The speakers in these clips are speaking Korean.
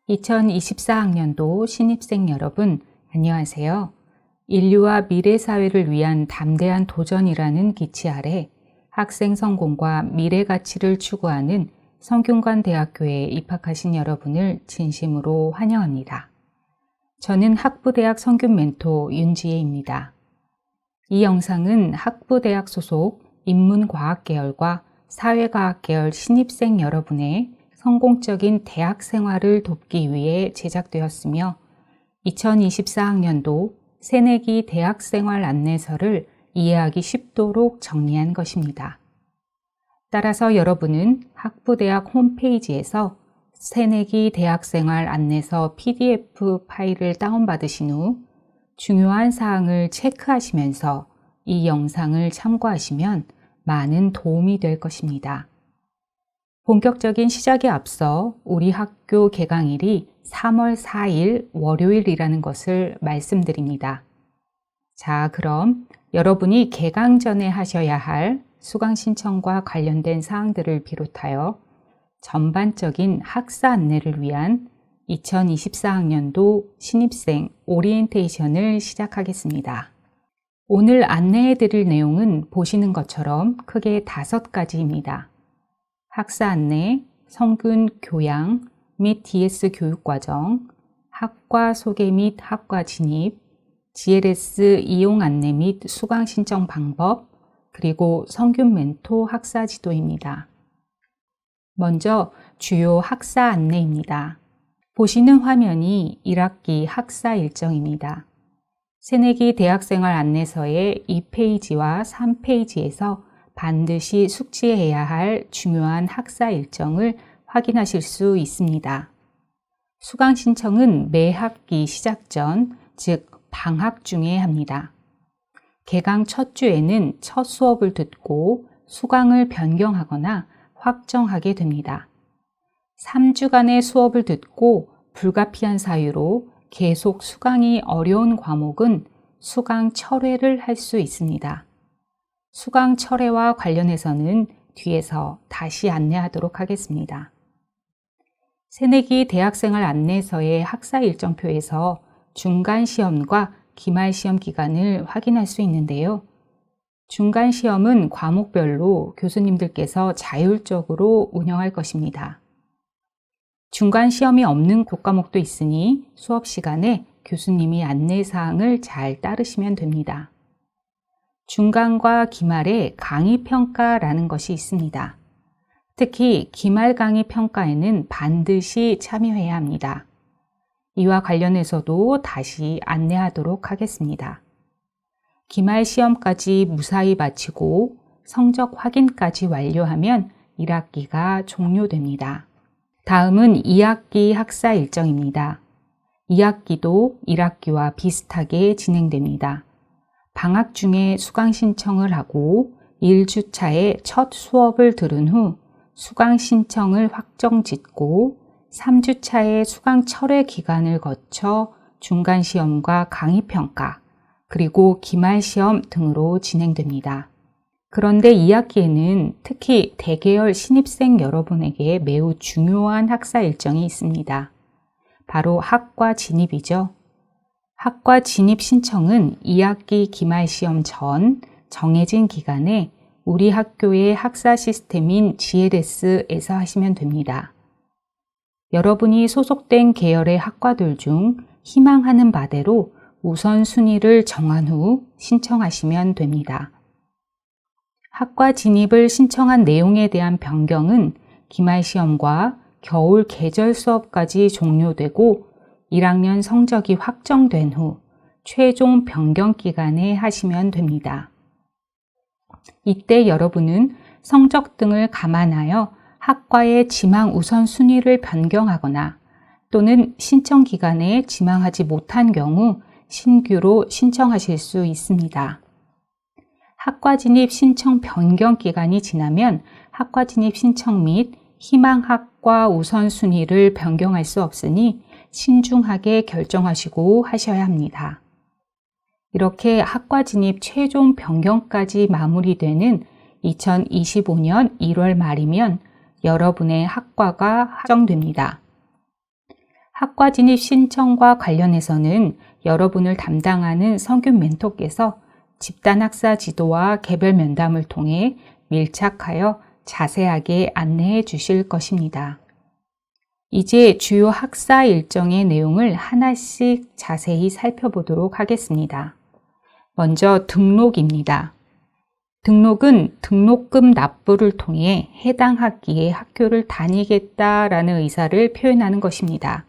(2024학년도) 신입생 여러분, 안녕하세요. 인류와 미래 사회를 위한 담대한 도전이라는 기치 아래 학생 성공과 미래 가치를 추구하는 성균관대학교에 입학하신 여러분을 진심으로 환영합니다. 저는 학부대학 성균 멘토 윤지혜입니다. 이 영상은 학부대학 소속 인문과학 계열과 사회과학 계열 신입생 여러분의 성공적인 대학 생활을 돕기 위해 제작되었으며 2024학년도 새내기 대학생활 안내서를 이해하기 쉽도록 정리한 것입니다. 따라서 여러분은 학부대학 홈페이지에서 새내기 대학생활 안내서 PDF 파일을 다운받으신 후 중요한 사항을 체크하시면서 이 영상을 참고하시면 많은 도움이 될 것입니다. 본격적인 시작에 앞서 우리 학교 개강일이 3월 4일 월요일이라는 것을 말씀드립니다. 자, 그럼 여러분이 개강 전에 하셔야 할 수강 신청과 관련된 사항들을 비롯하여 전반적인 학사 안내를 위한 2024학년도 신입생 오리엔테이션을 시작하겠습니다. 오늘 안내해 드릴 내용은 보시는 것처럼 크게 5가지입니다. 학사 안내, 성균 교양 및 DS 교육과정, 학과 소개 및 학과 진입, GLS 이용 안내 및 수강 신청 방법, 그리고 성균 멘토 학사 지도입니다. 먼저 주요 학사 안내입니다. 보시는 화면이 1학기 학사 일정입니다. 새내기 대학생활 안내서의 2페이지와 3페이지에서 반드시 숙지해야 할 중요한 학사 일정을 확인하실 수 있습니다. 수강 신청은 매 학기 시작 전, 즉 방학 중에 합니다. 개강 첫 주에는 첫 수업을 듣고 수강을 변경하거나 확정하게 됩니다. 3주간의 수업을 듣고 불가피한 사유로 계속 수강이 어려운 과목은 수강 철회를 할 수 있습니다. 수강 철회와 관련해서는 뒤에서 다시 안내하도록 하겠습니다. 새내기 대학생활 안내서의 학사 일정표에서 중간시험과 기말시험 기간을 확인할 수 있는데요. 중간시험은 과목별로 교수님들께서 자율적으로 운영할 것입니다. 중간시험이 없는 국과목도 있으니 수업 시간에 교수님이 안내사항을 잘 따르시면 됩니다. 중간과 기말에 강의평가라는 것이 있습니다. 특히 기말 강의평가에는 반드시 참여해야 합니다. 이와 관련해서도 다시 안내하도록 하겠습니다. 기말 시험까지 무사히 마치고 성적 확인까지 완료하면 1학기가 종료됩니다. 다음은 2학기 학사 일정입니다. 2학기도 1학기와 비슷하게 진행됩니다. 방학 중에 수강 신청을 하고 1주차에 첫 수업을 들은 후 수강 신청을 확정 짓고 3주차에 수강 철회 기간을 거쳐 중간시험과 강의평가, 그리고 기말시험 등으로 진행됩니다. 그런데 2학기에는 특히 대계열 신입생 여러분에게 매우 중요한 학사 일정이 있습니다. 바로 학과 진입이죠. 학과 진입 신청은 2학기 기말시험 전 정해진 기간에 우리 학교의 학사 시스템인 GLS에서 하시면 됩니다. 여러분이 소속된 계열의 학과들 중 희망하는 바대로 우선순위를 정한 후 신청하시면 됩니다. 학과 진입을 신청한 내용에 대한 변경은 기말시험과 겨울 계절 수업까지 종료되고 1학년 성적이 확정된 후 최종 변경 기간에 하시면 됩니다. 이때 여러분은 성적 등을 감안하여 학과의 지망 우선순위를 변경하거나 또는 신청 기간에 지망하지 못한 경우 신규로 신청하실 수 있습니다. 학과 진입 신청 변경 기간이 지나면 학과 진입 신청 및 희망 학과 우선순위를 변경할 수 없으니 신중하게 결정하시고 하셔야 합니다. 이렇게 학과 진입 최종 변경까지 마무리되는 2025년 1월 말이면 여러분의 학과가 확정됩니다. 학과 진입 신청과 관련해서는 여러분을 담당하는 성균 멘토께서 집단 학사 지도와 개별 면담을 통해 밀착하여 자세하게 안내해 주실 것입니다. 이제 주요 학사 일정의 내용을 하나씩 자세히 살펴보도록 하겠습니다. 먼저 등록입니다. 등록은 등록금 납부를 통해 해당 학기에 학교를 다니겠다라는 의사를 표현하는 것입니다.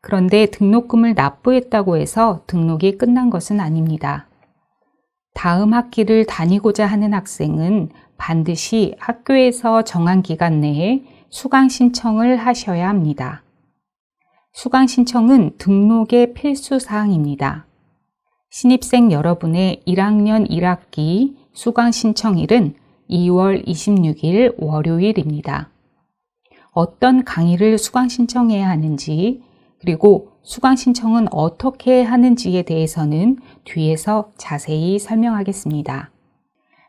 그런데 등록금을 납부했다고 해서 등록이 끝난 것은 아닙니다. 다음 학기를 다니고자 하는 학생은 반드시 학교에서 정한 기간 내에 수강 신청을 하셔야 합니다. 수강 신청은 등록의 필수 사항입니다. 신입생 여러분의 1학년 1학기 수강 신청일은 2월 26일 월요일입니다. 어떤 강의를 수강 신청해야 하는지, 그리고 수강 신청은 어떻게 하는지에 대해서는 뒤에서 자세히 설명하겠습니다.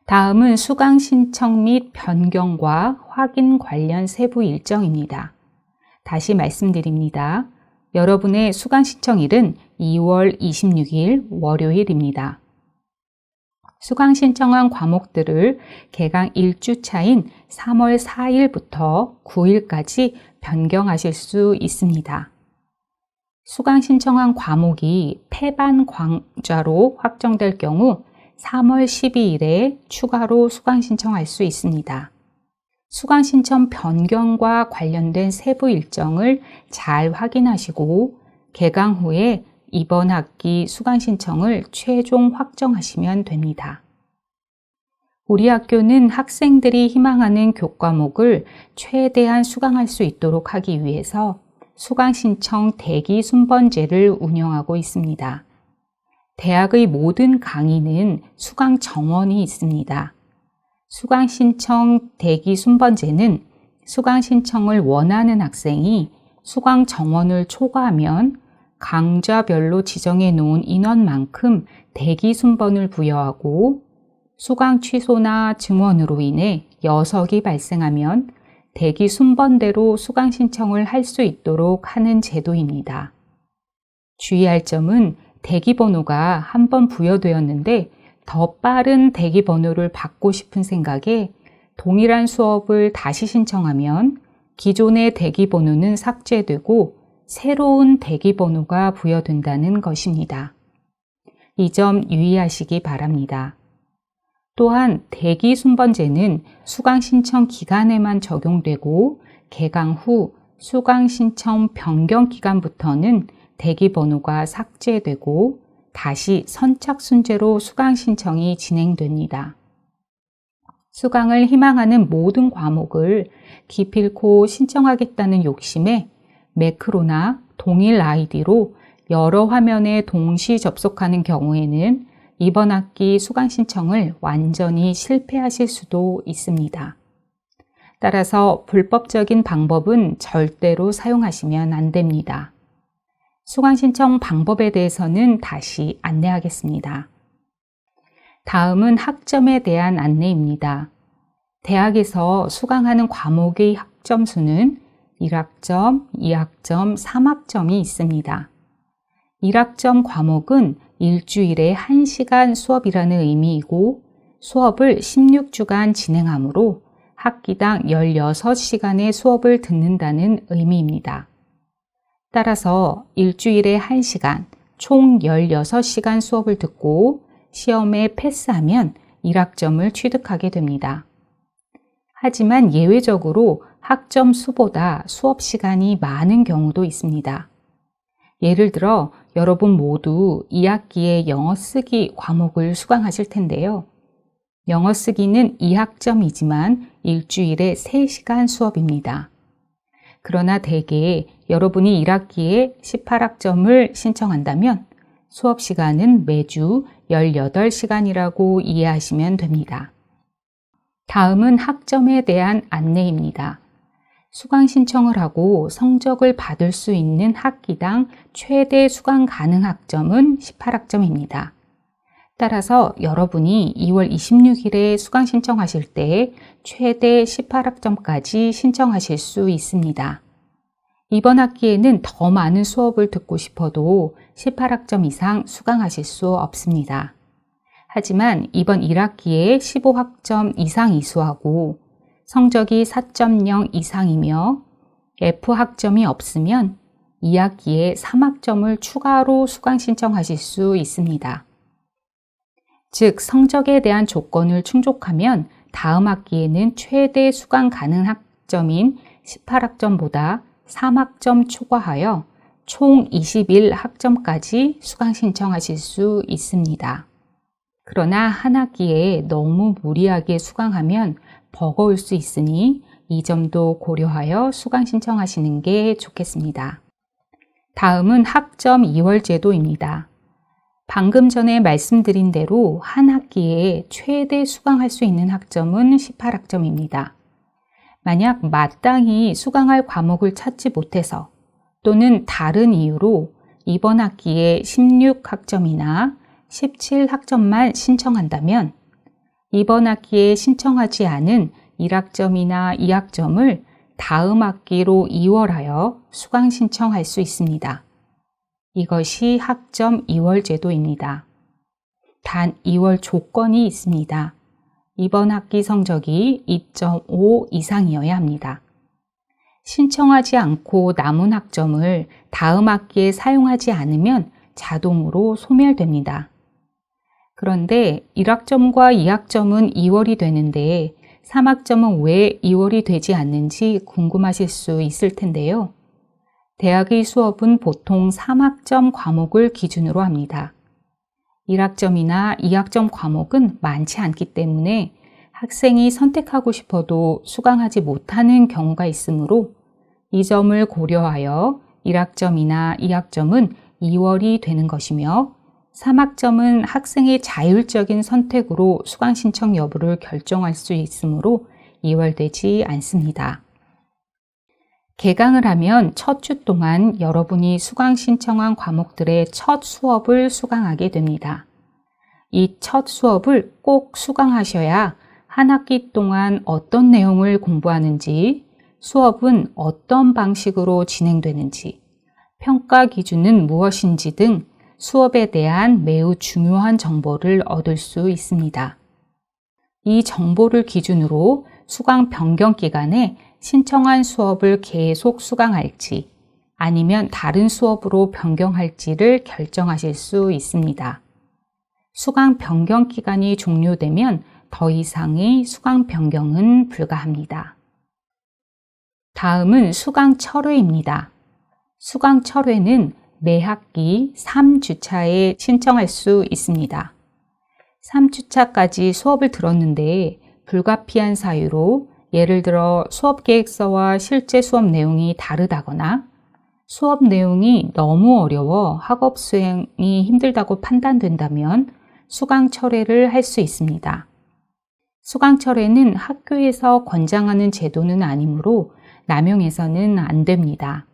다음은 수강 신청 및 변경과 확인 관련 세부 일정입니다. 다시 말씀드립니다. 여러분의 수강 신청일은 2월 26일 월요일입니다. 수강 신청한 과목들을 개강 1주차인 3월 4일부터 9일까지 변경하실 수 있습니다. 수강 신청한 과목이 폐반 강좌로 확정될 경우 3월 12일에 추가로 수강 신청할 수 있습니다. 수강 신청 변경과 관련된 세부 일정을 잘 확인하시고 개강 후에 이번 학기 수강 신청을 최종 확정하시면 됩니다. 우리 학교는 학생들이 희망하는 교과목을 최대한 수강할 수 있도록 하기 위해서 수강 신청 대기 순번제를 운영하고 있습니다. 대학의 모든 강의는 수강 정원이 있습니다. 수강 신청 대기 순번제는 수강 신청을 원하는 학생이 수강 정원을 초과하면 강좌별로 지정해 놓은 인원만큼 대기 순번을 부여하고 수강 취소나 증원으로 인해 여석이 발생하면 대기 순번대로 수강 신청을 할 수 있도록 하는 제도입니다. 주의할 점은 대기 번호가 한 번 부여되었는데 더 빠른 대기 번호를 받고 싶은 생각에 동일한 수업을 다시 신청하면 기존의 대기 번호는 삭제되고 새로운 대기 번호가 부여된다는 것입니다. 이 점 유의하시기 바랍니다. 또한 대기 순번제는 수강 신청 기간에만 적용되고 개강 후 수강 신청 변경 기간부터는 대기 번호가 삭제되고 다시 선착순제로 수강 신청이 진행됩니다. 수강을 희망하는 모든 과목을 기필코 신청하겠다는 욕심에 매크로나 동일 아이디로 여러 화면에 동시 접속하는 경우에는 이번 학기 수강 신청을 완전히 실패하실 수도 있습니다. 따라서 불법적인 방법은 절대로 사용하시면 안 됩니다. 수강 신청 방법에 대해서는 다시 안내하겠습니다. 다음은 학점에 대한 안내입니다. 대학에서 수강하는 과목의 학점 수는 1학점, 2학점, 3학점이 있습니다. 1학점 과목은 일주일에 1시간 수업이라는 의미이고 수업을 16주간 진행하므로 학기당 16시간의 수업을 듣는다는 의미입니다. 따라서 일주일에 1시간, 총 16시간 수업을 듣고 시험에 패스하면 1학점을 취득하게 됩니다. 하지만 예외적으로 학점 수보다 수업 시간이 많은 경우도 있습니다. 예를 들어 여러분 모두 2학기에 영어 쓰기 과목을 수강하실 텐데요. 영어 쓰기는 2학점이지만 일주일에 3시간 수업입니다. 그러나 대개 여러분이 1학기에 18학점을 신청한다면 수업 시간은 매주 18시간이라고 이해하시면 됩니다. 다음은 학점에 대한 안내입니다. 수강 신청을 하고 성적을 받을 수 있는 학기당 최대 수강 가능 학점은 18학점입니다. 따라서 여러분이 2월 26일에 수강 신청하실 때 최대 18학점까지 신청하실 수 있습니다. 이번 학기에는 더 많은 수업을 듣고 싶어도 18학점 이상 수강하실 수 없습니다. 하지만 이번 1학기에 15학점 이상 이수하고 성적이 4.0 이상이며 F학점이 없으면 2학기에 3학점을 추가로 수강 신청하실 수 있습니다. 즉, 성적에 대한 조건을 충족하면 다음 학기에는 최대 수강 가능 학점인 18학점보다 3학점 초과하여 총 21학점까지 수강 신청하실 수 있습니다. 그러나 한 학기에 너무 무리하게 수강하면 버거울 수 있으니 이 점도 고려하여 수강 신청하시는 게 좋겠습니다. 다음은 학점 2월 제도입니다. 방금 전에 말씀드린 대로 한 학기에 최대 수강할 수 있는 학점은 18학점입니다. 만약 마땅히 수강할 과목을 찾지 못해서 또는 다른 이유로 이번 학기에 16학점이나 17학점만 신청한다면 이번 학기에 신청하지 않은 1학점이나 2학점을 다음 학기로 이월하여 수강 신청할 수 있습니다. 이것이 학점 2월 제도입니다. 단 2월 조건이 있습니다. 이번 학기 성적이 2.5 이상이어야 합니다. 신청하지 않고 남은 학점을 다음 학기에 사용하지 않으면 자동으로 소멸됩니다. 그런데 1학점과 2학점은 2월이 되는데 3학점은 왜 2월이 되지 않는지 궁금하실 수 있을 텐데요. 대학의 수업은 보통 3학점 과목을 기준으로 합니다. 1학점이나 2학점 과목은 많지 않기 때문에 학생이 선택하고 싶어도 수강하지 못하는 경우가 있으므로 이 점을 고려하여 1학점이나 2학점은 2월이 되는 것이며 3학점은 학생의 자율적인 선택으로 수강 신청 여부를 결정할 수 있으므로 2월되지 않습니다. 개강을 하면 첫 주 동안 여러분이 수강 신청한 과목들의 첫 수업을 수강하게 됩니다. 이 첫 수업을 꼭 수강하셔야 한 학기 동안 어떤 내용을 공부하는지, 수업은 어떤 방식으로 진행되는지, 평가 기준은 무엇인지 등 수업에 대한 매우 중요한 정보를 얻을 수 있습니다. 이 정보를 기준으로 수강 변경 기간에 신청한 수업을 계속 수강할지 아니면 다른 수업으로 변경할지를 결정하실 수 있습니다. 수강 변경 기간이 종료되면 더 이상의 수강 변경은 불가합니다. 다음은 수강 철회입니다. 수강 철회는 매 학기 3주차에 신청할 수 있습니다. 3주차까지 수업을 들었는데 불가피한 사유로 예를 들어 수업 계획서와 실제 수업 내용이 다르다거나 수업 내용이 너무 어려워 학업 수행이 힘들다고 판단된다면 수강 철회를 할 수 있습니다. 수강 철회는 학교에서 권장하는 제도는 아니므로 남용해서는 안 됩니다.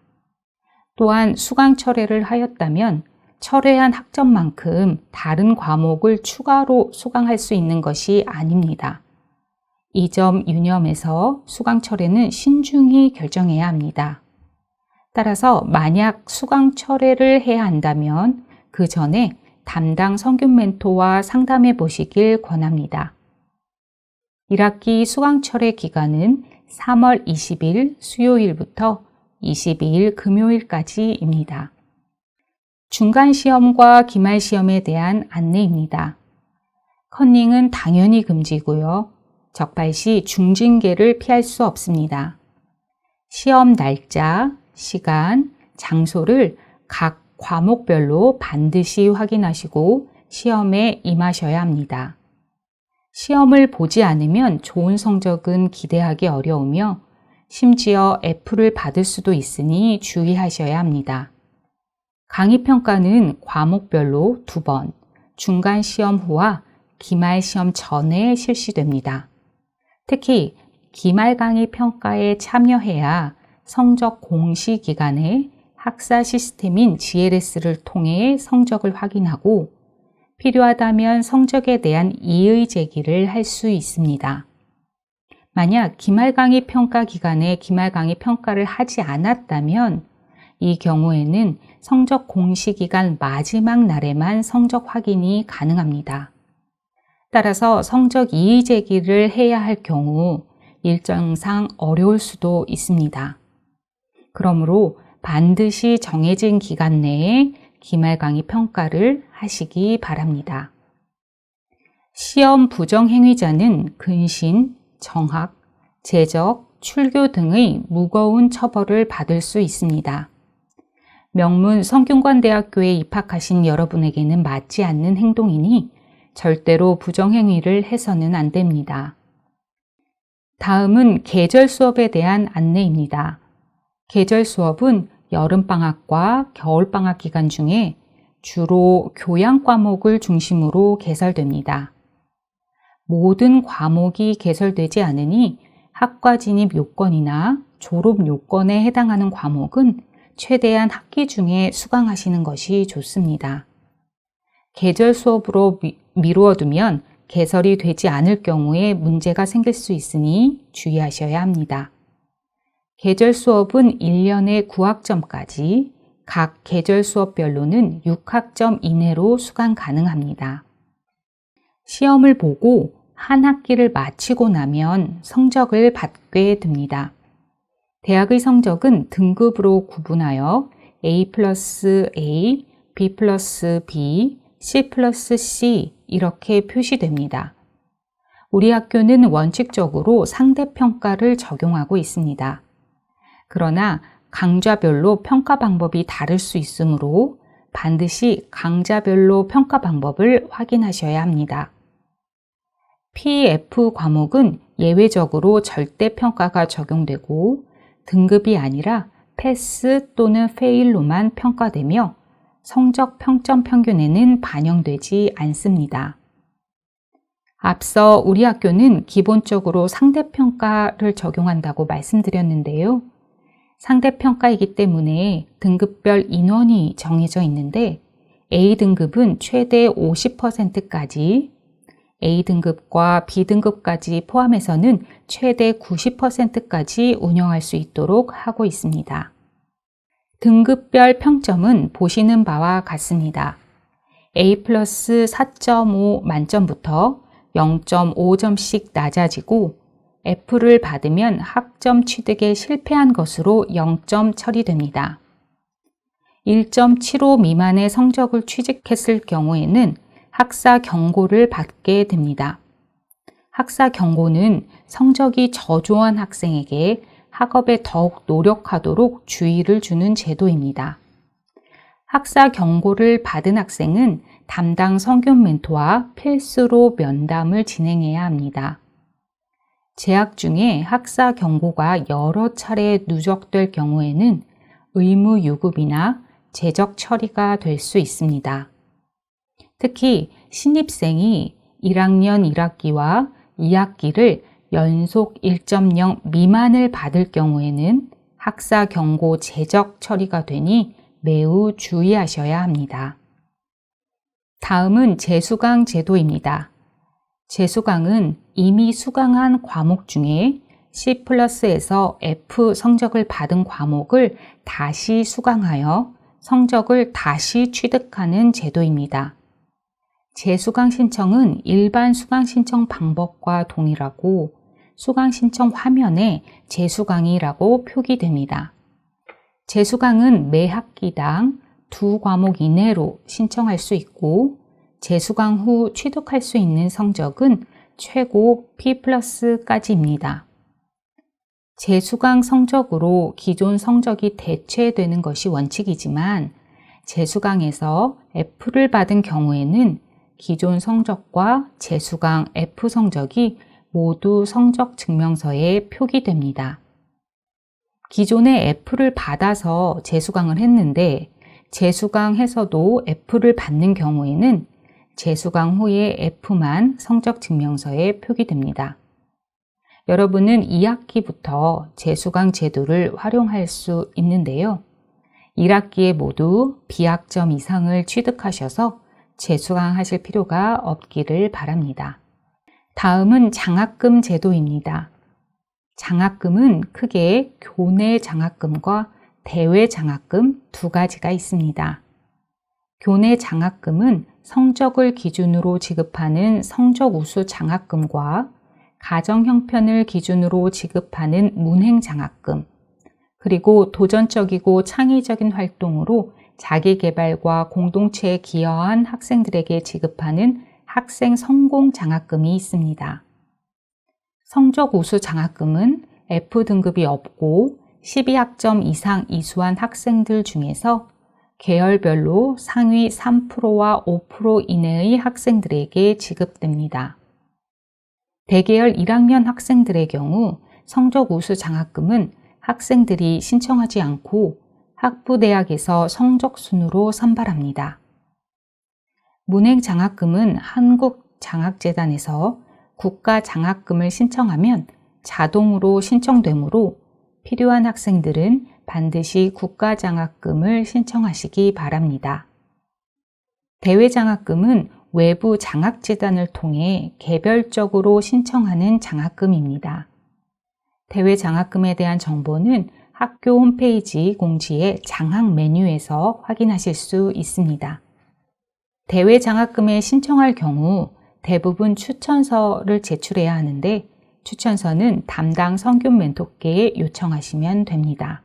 또한 수강 철회를 하였다면 철회한 학점만큼 다른 과목을 추가로 수강할 수 있는 것이 아닙니다. 이 점 유념해서 수강 철회는 신중히 결정해야 합니다. 따라서 만약 수강 철회를 해야 한다면 그 전에 담당 성균 멘토와 상담해 보시길 권합니다. 1학기 수강 철회 기간은 3월 20일 수요일부터 22일 금요일까지입니다. 중간시험과 기말시험에 대한 안내입니다. 컨닝은 당연히 금지고요. 적발 시 중징계를 피할 수 없습니다. 시험 날짜, 시간, 장소를 각 과목별로 반드시 확인하시고 시험에 임하셔야 합니다. 시험을 보지 않으면 좋은 성적은 기대하기 어려우며 심지어 F를 받을 수도 있으니 주의하셔야 합니다. 강의평가는 과목별로 2번, 중간시험 후와 기말시험 전에 실시됩니다. 특히 기말 강의 평가에 참여해야 성적 공시 기간에 학사 시스템인 GLS를 통해 성적을 확인하고 필요하다면 성적에 대한 이의 제기를 할 수 있습니다. 만약 기말 강의 평가 기간에 기말 강의 평가를 하지 않았다면 이 경우에는 성적 공시 기간 마지막 날에만 성적 확인이 가능합니다. 따라서 성적 이의 제기를 해야 할 경우 일정상 어려울 수도 있습니다. 그러므로 반드시 정해진 기간 내에 기말 강의 평가를 하시기 바랍니다. 시험 부정행위자는 근신, 정학, 제적, 출교 등의 무거운 처벌을 받을 수 있습니다. 명문 성균관대학교에 입학하신 여러분에게는 맞지 않는 행동이니 절대로 부정행위를 해서는 안 됩니다. 다음은 계절 수업에 대한 안내입니다. 계절 수업은 여름방학과 겨울방학 기간 중에 주로 교양 과목을 중심으로 개설됩니다. 모든 과목이 개설되지 않으니 학과 진입 요건이나 졸업 요건에 해당하는 과목은 최대한 학기 중에 수강하시는 것이 좋습니다. 계절 수업으로 미루어 두면 개설이 되지 않을 경우에 문제가 생길 수 있으니 주의하셔야 합니다. 계절 수업은 1년에 9학점까지, 각 계절 수업별로는 6학점 이내로 수강 가능합니다. 시험을 보고 한 학기를 마치고 나면 성적을 받게 됩니다. 대학의 성적은 등급으로 구분하여 A 플러스 A, B 플러스 B, C 플러스 C 이렇게 표시됩니다. 우리 학교는 원칙적으로 상대평가를 적용하고 있습니다. 그러나 강좌별로 평가 방법이 다를 수 있으므로 반드시 강좌별로 평가 방법을 확인하셔야 합니다. PF 과목은 예외적으로 절대평가가 적용되고 등급이 아니라 패스 또는 페일로만 평가되며 성적 평점 평균에는 반영되지 않습니다. 앞서 우리 학교는 기본적으로 상대평가를 적용한다고 말씀드렸는데요. 상대평가이기 때문에 등급별 인원이 정해져 있는데 A등급은 최대 50%까지, A등급과 B등급까지 포함해서는 최대 90%까지 운영할 수 있도록 하고 있습니다. 등급별 평점은 보시는 바와 같습니다. A 플러스 4.5 만점부터 0.5점씩 낮아지고 F를 받으면 학점 취득에 실패한 것으로 0점 처리됩니다. 1.75 미만의 성적을 취득했을 경우에는 학사 경고를 받게 됩니다. 학사 경고는 성적이 저조한 학생에게 학업에 더욱 노력하도록 주의를 주는 제도입니다. 학사 경고를 받은 학생은 담당 성균 멘토와 필수로 면담을 진행해야 합니다. 재학 중에 학사 경고가 여러 차례 누적될 경우에는 의무 유급이나 제적 처리가 될 수 있습니다. 특히 신입생이 1학년 1학기와 2학기를 연속 1.0 미만을 받을 경우에는 학사 경고 제적 처리가 되니 매우 주의하셔야 합니다. 다음은 재수강 제도입니다. 재수강은 이미 수강한 과목 중에 C 플러스에서 F 성적을 받은 과목을 다시 수강하여 성적을 다시 취득하는 제도입니다. 재수강 신청은 일반 수강 신청 방법과 동일하고 수강 신청 화면에 재수강이라고 표기됩니다. 재수강은 매 학기당 2과목 이내로 신청할 수 있고 재수강 후 취득할 수 있는 성적은 최고 P+까지입니다. 재수강 성적으로 기존 성적이 대체되는 것이 원칙이지만 재수강에서 F를 받은 경우에는 기존 성적과 재수강 F 성적이 모두 성적 증명서에 표기됩니다. 기존에 F를 받아서 재수강을 했는데 재수강해서도 F를 받는 경우에는 재수강 후에 F만 성적 증명서에 표기됩니다. 여러분은 2학기부터 재수강 제도를 활용할 수 있는데요. 1학기에 모두 B학점 이상을 취득하셔서 재수강하실 필요가 없기를 바랍니다. 다음은 장학금 제도입니다. 장학금은 크게 교내 장학금과 대외 장학금 두 가지가 있습니다. 교내 장학금은 성적을 기준으로 지급하는 성적 우수 장학금과 가정 형편을 기준으로 지급하는 문행 장학금, 그리고 도전적이고 창의적인 활동으로 자기 개발과 공동체에 기여한 학생들에게 지급하는 학생 성공 장학금이 있습니다. 성적 우수 장학금은 F등급이 없고 12학점 이상 이수한 학생들 중에서 계열별로 상위 3%와 5% 이내의 학생들에게 지급됩니다. 대계열 1학년 학생들의 경우 성적 우수 장학금은 학생들이 신청하지 않고 학부대학에서 성적 순으로 선발합니다. 문행 장학금은 한국장학재단에서 국가 장학금을 신청하면 자동으로 신청되므로 필요한 학생들은 반드시 국가 장학금을 신청하시기 바랍니다. 대외 장학금은 외부 장학재단을 통해 개별적으로 신청하는 장학금입니다. 대외 장학금에 대한 정보는 학교 홈페이지 공지의 장학 메뉴에서 확인하실 수 있습니다. 대외 장학금에 신청할 경우 대부분 추천서를 제출해야 하는데 추천서는 담당 성균 멘토께 요청하시면 됩니다.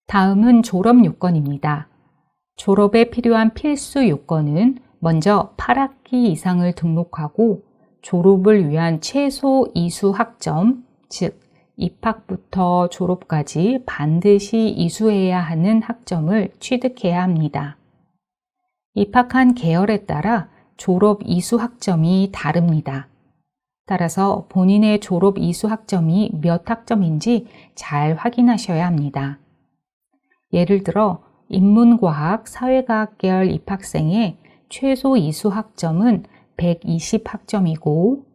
다음은 졸업 요건입니다. 졸업에 필요한 필수 요건은 먼저 8학기 이상을 등록하고 졸업을 위한 최소 이수 학점, 즉 입학부터 졸업까지 반드시 이수해야 하는 학점을 취득해야 합니다. 입학한 계열에 따라 졸업 이수 학점이 다릅니다. 따라서 본인의 졸업 이수 학점이 몇 학점인지 잘 확인하셔야 합니다. 예를 들어 인문과학, 사회과학 계열 입학생의 최소 이수 학점은 120학점이고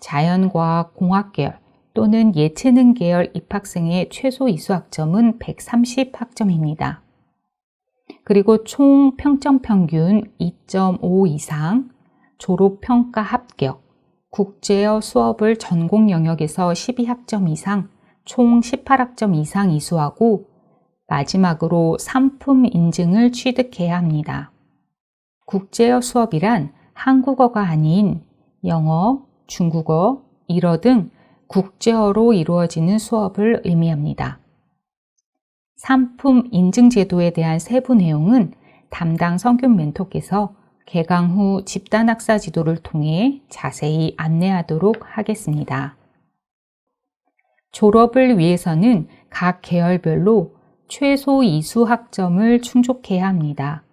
자연과학, 공학 계열 또는 예체능 계열 입학생의 최소 이수 학점은 130학점입니다. 그리고 총 평점 평균 2.5 이상, 졸업평가 합격, 국제어 수업을 전공 영역에서 12학점 이상, 총 18학점 이상 이수하고 마지막으로 상품 인증을 취득해야 합니다. 국제어 수업이란 한국어가 아닌 영어, 중국어, 일어 등 국제어로 이루어지는 수업을 의미합니다. 상품 인증 제도에 대한 세부 내용은 담당 성균 멘토께서 개강 후 집단 학사 지도를 통해 자세히 안내하도록 하겠습니다. 졸업을 위해서는 각 계열별로 최소 이수 학점을 충족해야 합니다.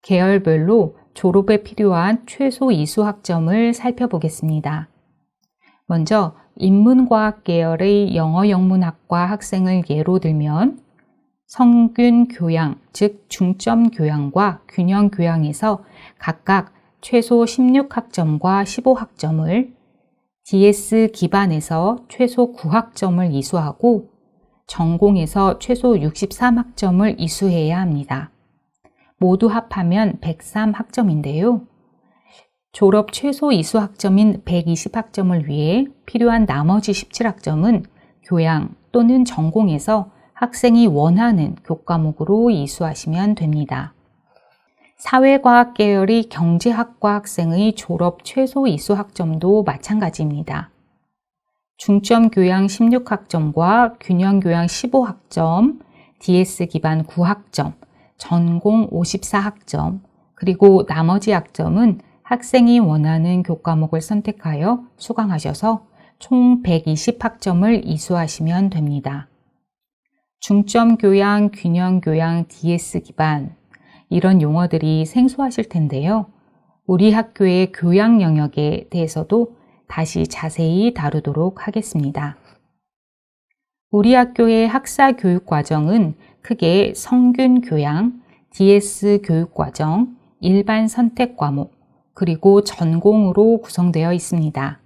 계열별로 졸업에 필요한 최소 이수 학점을 살펴보겠습니다. 먼저 인문과학 계열의 영어 영문학과 학생을 예로 들면 성균 교양, 즉 중점 교양과 균형 교양에서 각각 최소 16학점과 15학점을, DS 기반에서 최소 9학점을 이수하고 전공에서 최소 63학점을 이수해야 합니다. 모두 합하면 103학점인데요. 졸업 최소 이수 학점인 120학점을 위해 필요한 나머지 17학점은 교양 또는 전공에서 학생이 원하는 교과목으로 이수하시면 됩니다. 사회과학 계열의 경제학과 학생의 졸업 최소 이수 학점도 마찬가지입니다. 중점 교양 16학점과 균형 교양 15학점, DS 기반 9학점, 전공 54학점, 그리고 나머지 학점은 학생이 원하는 교과목을 선택하여 수강하셔서 총 120학점을 이수하시면 됩니다. 중점 교양, 균형 교양, DS 기반 이런 용어들이 생소하실 텐데요. 우리 학교의 교양 영역에 대해서도 다시 자세히 다루도록 하겠습니다. 우리 학교의 학사 교육 과정은 크게 성균 교양, DS 교육 과정, 일반 선택 과목, 그리고 전공으로 구성되어 있습니다.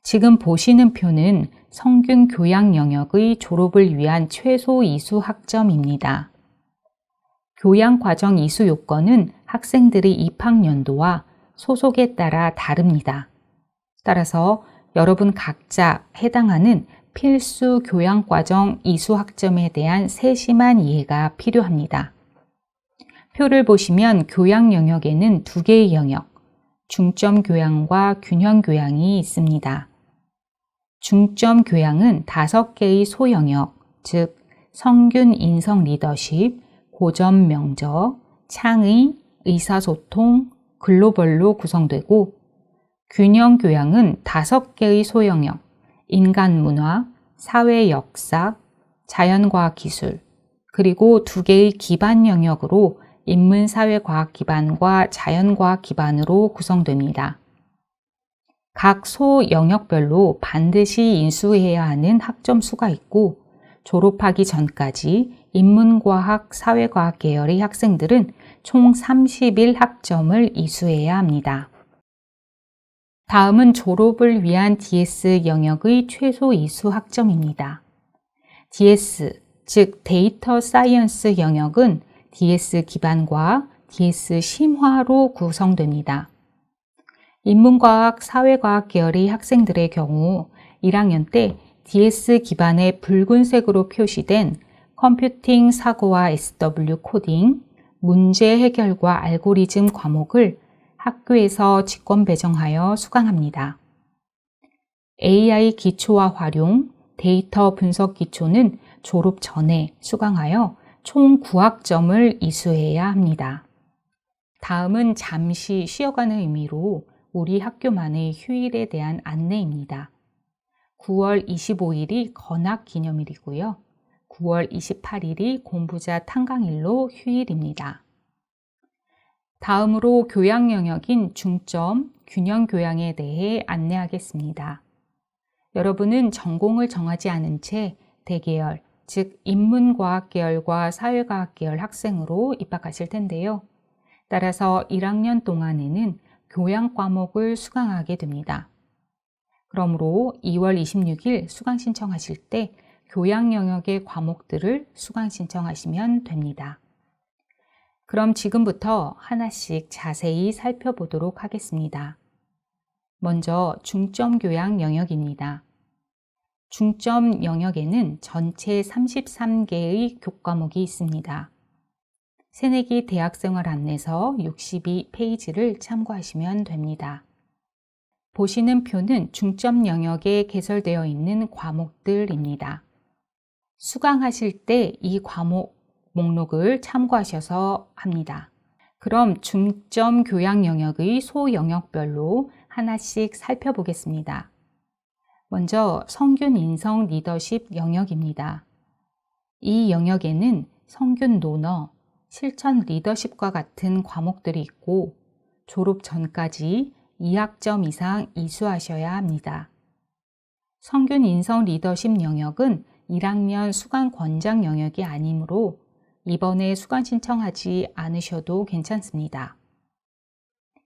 지금 보시는 표는 성균 교양 영역의 졸업을 위한 최소 이수 학점입니다. 교양 과정 이수 요건은 학생들의 입학연도와 소속에 따라 다릅니다. 따라서 여러분 각자 해당하는 필수 교양과정 이수학점에 대한 세심한 이해가 필요합니다. 표를 보시면 교양 영역에는 두 개의 영역, 중점 교양과 균형 교양이 있습니다. 중점 교양은 5개의 소영역, 즉 성균 인성 리더십, 고전 명저, 창의, 의사소통, 글로벌로 구성되고, 균형 교양은 5개의 소영역, 인간 문화, 사회 역사, 자연과학 기술, 그리고 2개의 기반 영역으로 인문사회과학 기반과 자연과학 기반으로 구성됩니다. 각 소 영역별로 반드시 인수해야 하는 학점 수가 있고, 졸업하기 전까지 인문과학, 사회과학 계열의 학생들은 총 31학점을 이수해야 합니다. 다음은 졸업을 위한 DS 영역의 최소 이수 학점입니다. DS, 즉 데이터 사이언스 영역은 DS 기반과 DS 심화로 구성됩니다. 인문과학, 사회과학 계열의 학생들의 경우 1학년 때 DS 기반의 붉은색으로 표시된 컴퓨팅 사고와 SW 코딩, 문제 해결과 알고리즘 과목을 학교에서 직권 배정하여 수강합니다. AI 기초와 활용, 데이터 분석 기초는 졸업 전에 수강하여 총 9학점을 이수해야 합니다. 다음은 잠시 쉬어가는 의미로 우리 학교만의 휴일에 대한 안내입니다. 9월 25일이 건학 기념일이고요. 9월 28일이 공부자 탕강일로 휴일입니다. 다음으로 교양 영역인 중점, 균형 교양에 대해 안내하겠습니다. 여러분은 전공을 정하지 않은 채 대계열, 즉 인문과학 계열과 사회과학 계열 학생으로 입학하실 텐데요. 따라서 1학년 동안에는 교양 과목을 수강하게 됩니다. 그러므로 2월 26일 수강 신청하실 때 교양 영역의 과목들을 수강 신청하시면 됩니다. 그럼 지금부터 하나씩 자세히 살펴보도록 하겠습니다. 먼저 중점 교양 영역입니다. 중점 영역에는 전체 33개의 교과목이 있습니다. 새내기 대학생활 안내서 62페이지를 참고하시면 됩니다. 보시는 표는 중점 영역에 개설되어 있는 과목들입니다. 수강하실 때 이 과목 목록을 참고하셔서 합니다. 그럼 중점 교양 영역의 소 영역별로 하나씩 살펴보겠습니다. 먼저 성균 인성 리더십 영역입니다. 이 영역에는 성균 논어, 실천 리더십과 같은 과목들이 있고 졸업 전까지 2학점 이상 이수하셔야 합니다. 성균 인성 리더십 영역은 1학년 수강 권장 영역이 아니므로 이번에 수강 신청하지 않으셔도 괜찮습니다.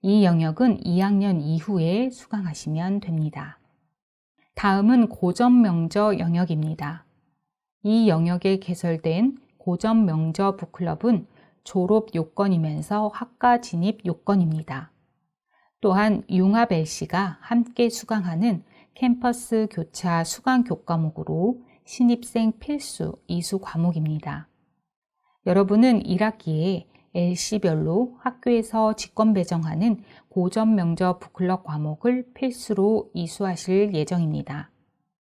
이 영역은 2학년 이후에 수강하시면 됩니다. 다음은 고전 명저 영역입니다. 이 영역에 개설된 고전 명저 북클럽은 졸업 요건이면서 학과 진입 요건입니다. 또한 융합 LC가 함께 수강하는 캠퍼스 교차 수강 교과목으로 신입생 필수 이수 과목입니다. 여러분은 1학기에 LC별로 학교에서 직권 배정하는 고전 명저 북클럽 과목을 필수로 이수하실 예정입니다.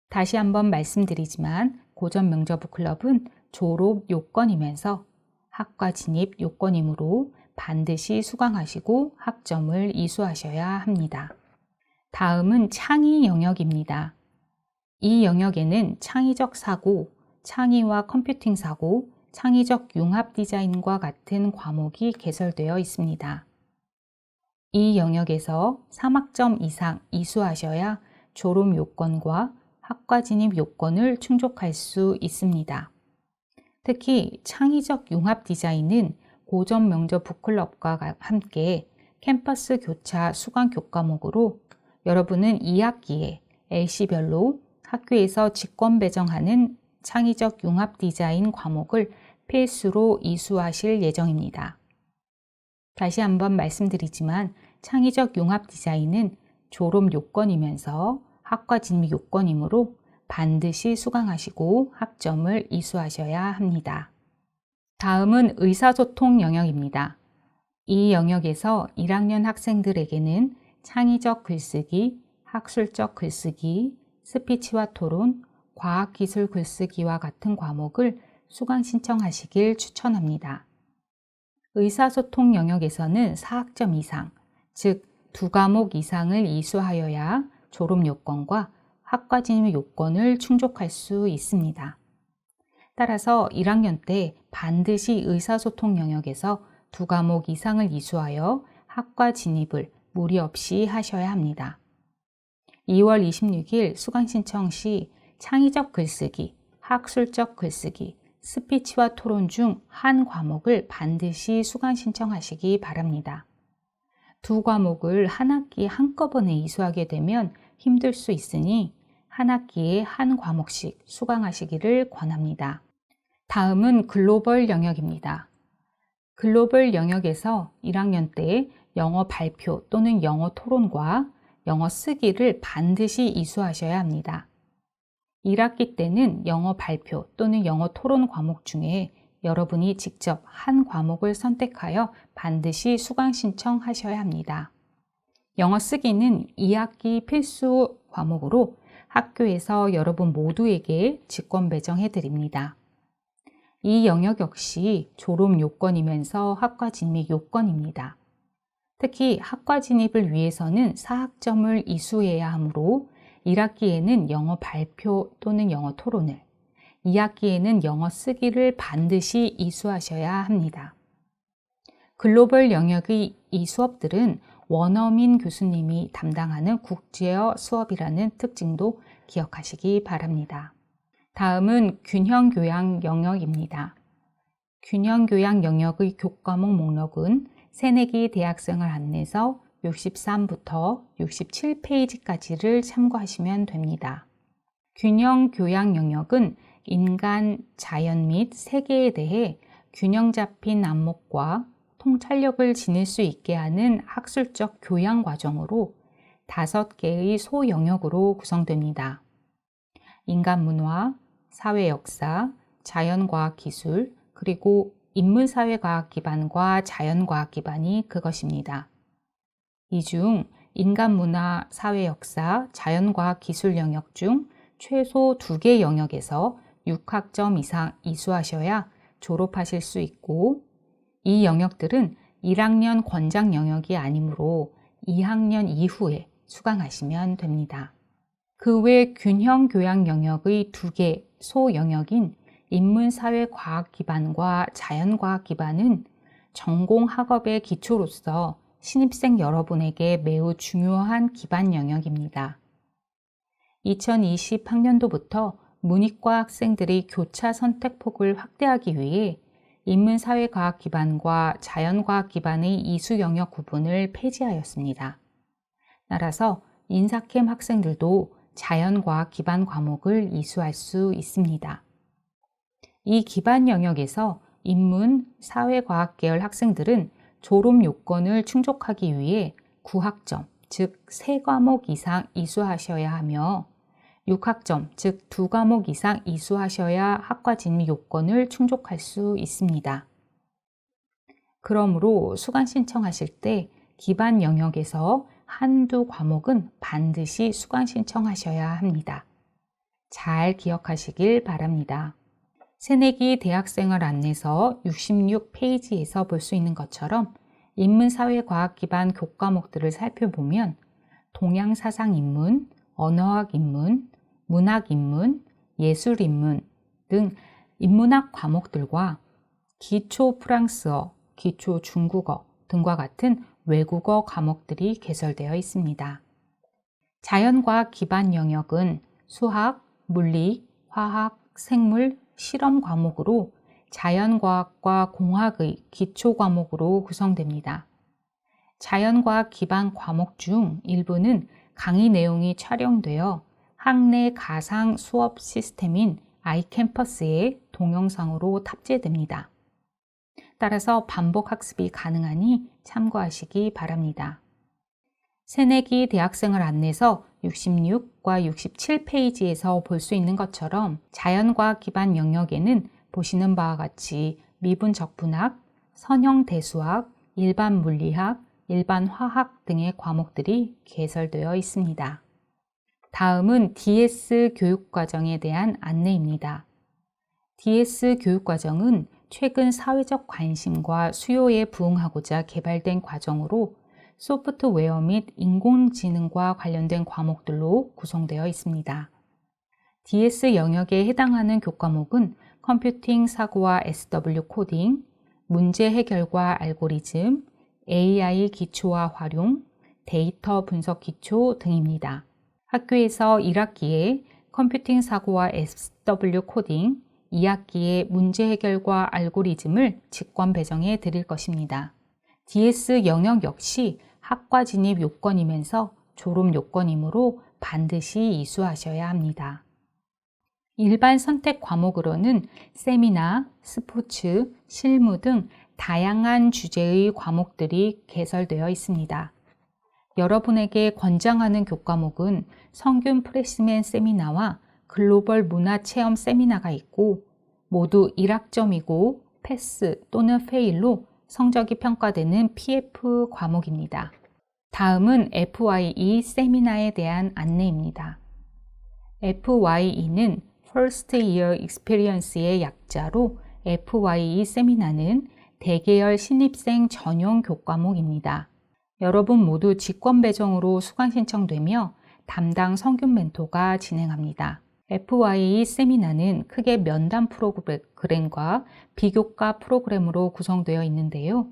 다시 한번 말씀드리지만 고전 명저 북클럽은 졸업 요건이면서 학과 진입 요건이므로 반드시 수강하시고 학점을 이수하셔야 합니다. 다음은 창의 영역입니다. 이 영역에는 창의적 사고, 창의와 컴퓨팅 사고, 창의적 융합 디자인과 같은 과목이 개설되어 있습니다. 이 영역에서 3학점 이상 이수하셔야 졸업 요건과 학과 진입 요건을 충족할 수 있습니다. 특히 창의적 융합 디자인은 고전 명저 북클럽과 함께 캠퍼스 교차 수강 교과목으로 여러분은 2학기에 LC별로 학교에서 직권 배정하는 창의적 융합 디자인 과목을 필수로 이수하실 예정입니다. 다시 한번 말씀드리지만 창의적 융합 디자인은 졸업 요건이면서 학과 진입 요건이므로 반드시 수강하시고 학점을 이수하셔야 합니다. 다음은 의사소통 영역입니다. 이 영역에서 1학년 학생들에게는 창의적 글쓰기, 학술적 글쓰기, 스피치와 토론, 과학기술 글쓰기와 같은 과목을 수강 신청하시길 추천합니다. 의사소통 영역에서는 4학점 이상, 즉 2과목 이상을 이수하여야 졸업 요건과 학과 진입 요건을 충족할 수 있습니다. 따라서 1학년 때 반드시 의사소통 영역에서 2과목 이상을 이수하여 학과 진입을 무리 없이 하셔야 합니다. 2월 26일 수강 신청 시 창의적 글쓰기, 학술적 글쓰기, 스피치와 토론 중 한 과목을 반드시 수강 신청하시기 바랍니다. 2과목을 한 학기에 한꺼번에 이수하게 되면 힘들 수 있으니 한 학기에 한 과목씩 수강하시기를 권합니다. 다음은 글로벌 영역입니다. 글로벌 영역에서 1학년 때 영어 발표 또는 영어 토론과 영어 쓰기를 반드시 이수하셔야 합니다. 1학기 때는 영어 발표 또는 영어 토론 과목 중에 여러분이 직접 한 과목을 선택하여 반드시 수강 신청하셔야 합니다. 영어 쓰기는 2학기 필수 과목으로 학교에서 여러분 모두에게 직권 배정해 드립니다. 이 영역 역시 졸업 요건이면서 학과 진입 요건입니다. 특히 학과 진입을 위해서는 4학점을 이수해야 하므로 1학기에는 영어 발표 또는 영어 토론을, 2학기에는 영어 쓰기를 반드시 이수하셔야 합니다. 글로벌 영역의 이 수업들은 원어민 교수님이 담당하는 국제어 수업이라는 특징도 기억하시기 바랍니다. 다음은 균형교양 영역입니다. 균형교양 영역의 교과목 목록은 새내기 대학생을 안내서 63부터 67페이지까지를 참고하시면 됩니다. 균형교양 영역은 인간, 자연 및 세계에 대해 균형 잡힌 안목과 통찰력을 지닐 수 있게 하는 학술적 교양 과정으로 5개의 소영역으로 구성됩니다. 인간문화, 사회역사, 자연과학 기술, 그리고 인문사회과학 기반과 자연과학 기반이 그것입니다. 이 중 인간문화, 사회역사, 자연과학 기술 영역 중 최소 2개 영역에서 6학점 이상 이수하셔야 졸업하실 수 있고, 이 영역들은 1학년 권장 영역이 아니므로 2학년 이후에 수강하시면 됩니다. 그 외 균형 교양 영역의 2개 소영역인 인문사회과학 기반과 자연과학 기반은 전공 학업의 기초로서 신입생 여러분에게 매우 중요한 기반 영역입니다. 2020학년도부터 문이과 학생들의 교차 선택폭을 확대하기 위해 인문사회과학 기반과 자연과학 기반의 이수 영역 구분을 폐지하였습니다. 따라서 인사캠 학생들도 자연과학 기반 과목을 이수할 수 있습니다. 이 기반 영역에서 인문, 사회과학 계열 학생들은 졸업 요건을 충족하기 위해 9학점, 즉 3과목 이상 이수하셔야 하며 6학점, 즉 2과목 이상 이수하셔야 학과 진입 요건을 충족할 수 있습니다. 그러므로 수강 신청하실 때 기반 영역에서 한두 과목은 반드시 수강 신청하셔야 합니다. 잘 기억하시길 바랍니다. 새내기 대학생을 안내서 66페이지에서 볼 수 있는 것처럼 인문사회과학 기반 교과목들을 살펴보면 동양사상인문, 언어학인문, 문학인문, 예술인문 등 인문학 과목들과 기초 프랑스어, 기초 중국어 등과 같은 외국어 과목들이 개설되어 있습니다. 자연과학 기반 영역은 수학, 물리, 화학, 생물, 실험 과목으로 자연과학과 공학의 기초 과목으로 구성됩니다. 자연과학 기반 과목 중 일부는 강의 내용이 촬영되어 학내 가상 수업 시스템인 아이캠퍼스에 동영상으로 탑재됩니다. 따라서 반복 학습이 가능하니 참고하시기 바랍니다. 새내기 대학생을 안내서 66과 67페이지에서 볼 수 있는 것처럼 자연과학 기반 영역에는 보시는 바와 같이 미분 적분학, 선형 대수학, 일반 물리학, 일반 화학 등의 과목들이 개설되어 있습니다. 다음은 DS 교육과정에 대한 안내입니다. DS 교육과정은 최근 사회적 관심과 수요에 부응하고자 개발된 과정으로 소프트웨어 및 인공지능과 관련된 과목들로 구성되어 있습니다. DS 영역에 해당하는 교과목은 컴퓨팅 사고와 SW 코딩, 문제 해결과 알고리즘, AI 기초와 활용, 데이터 분석 기초 등입니다. 학교에서 1학기에 컴퓨팅 사고와 SW 코딩, 2학기에 문제 해결과 알고리즘을 직권 배정해 드릴 것입니다. DS 영역 역시 학과 진입 요건이면서 졸업 요건이므로 반드시 이수하셔야 합니다. 일반 선택 과목으로는 세미나, 스포츠, 실무 등 다양한 주제의 과목들이 개설되어 있습니다. 여러분에게 권장하는 교과목은 성균 프레시맨 세미나와 글로벌 문화 체험 세미나가 있고 모두 1학점이고 패스 또는 페일로 성적이 평가되는 PF 과목입니다. 다음은 FYE 세미나에 대한 안내입니다. FYE는 First Year Experience의 약자로 FYE 세미나는 대계열 신입생 전용 교과목입니다. 여러분 모두 직권 배정으로 수강 신청되며 담당 성균 멘토가 진행합니다. FYE 세미나는 크게 면담 프로그램과 비교과 프로그램으로 구성되어 있는데요.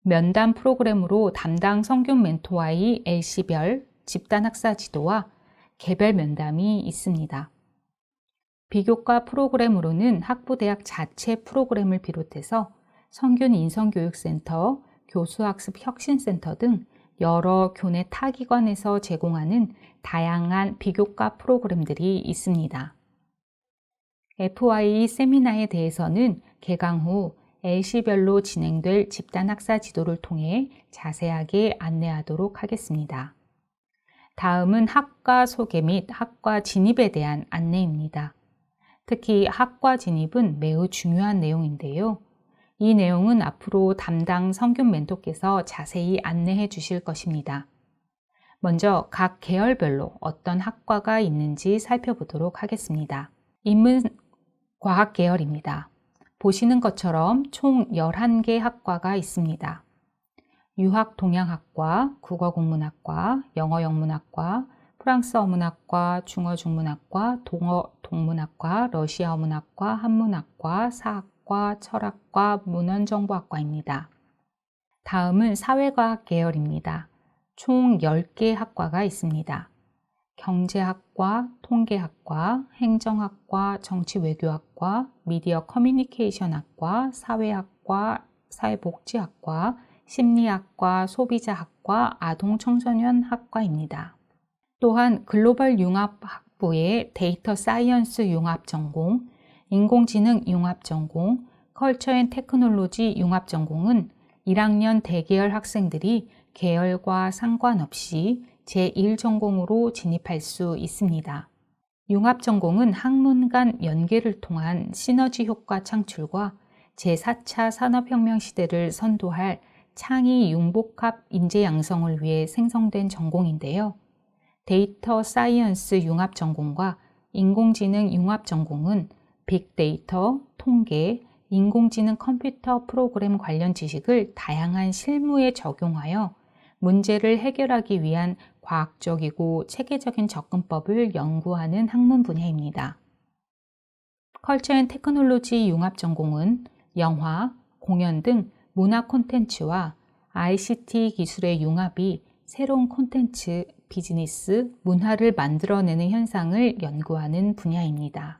면담 프로그램으로 담당 성균 멘토와의 LC별, 집단 학사 지도와 개별 면담이 있습니다. 비교과 프로그램으로는 학부대학 자체 프로그램을 비롯해서 성균 인성교육센터, 교수학습 혁신센터 등 여러 교내 타기관에서 제공하는 다양한 비교과 프로그램들이 있습니다. FYE 세미나에 대해서는 개강 후 LC별로 진행될 집단 학사 지도를 통해 자세하게 안내하도록 하겠습니다. 다음은 학과 소개 및 학과 진입에 대한 안내입니다. 특히 학과 진입은 매우 중요한 내용인데요. 이 내용은 앞으로 담당 성균 멘토께서 자세히 안내해 주실 것입니다. 먼저 각 계열별로 어떤 학과가 있는지 살펴보도록 하겠습니다. 인문과학 계열입니다. 보시는 것처럼 총 11개 학과가 있습니다. 유학동양학과, 국어국문학과, 영어영문학과, 프랑스어문학과, 중어중문학과, 동어동문학과, 러시아어문학과, 한문학과, 사학과, 철학과, 문헌정보학과입니다. 다음은 사회과학 계열입니다. 총 10개 학과가 있습니다. 경제학과, 통계학과, 행정학과, 정치외교학과, 미디어 커뮤니케이션학과, 사회학과, 사회복지학과, 심리학과, 소비자학과, 아동청소년 학과입니다. 또한 글로벌 융합학부의 데이터 사이언스 융합전공, 인공지능 융합전공, 컬처 앤 테크놀로지 융합전공은 1학년 대계열 학생들이 계열과 상관없이 제1전공으로 진입할 수 있습니다. 융합전공은 학문 간 연계를 통한 시너지 효과 창출과 제4차 산업혁명 시대를 선도할 창의 융복합 인재 양성을 위해 생성된 전공인데요. 데이터 사이언스 융합 전공과 인공지능 융합 전공은 빅데이터, 통계, 인공지능 컴퓨터 프로그램 관련 지식을 다양한 실무에 적용하여 문제를 해결하기 위한 과학적이고 체계적인 접근법을 연구하는 학문 분야입니다. 컬처 앤 테크놀로지 융합 전공은 영화, 공연 등 문화 콘텐츠와 ICT 기술의 융합이 새로운 콘텐츠, 비즈니스, 문화를 만들어내는 현상을 연구하는 분야입니다.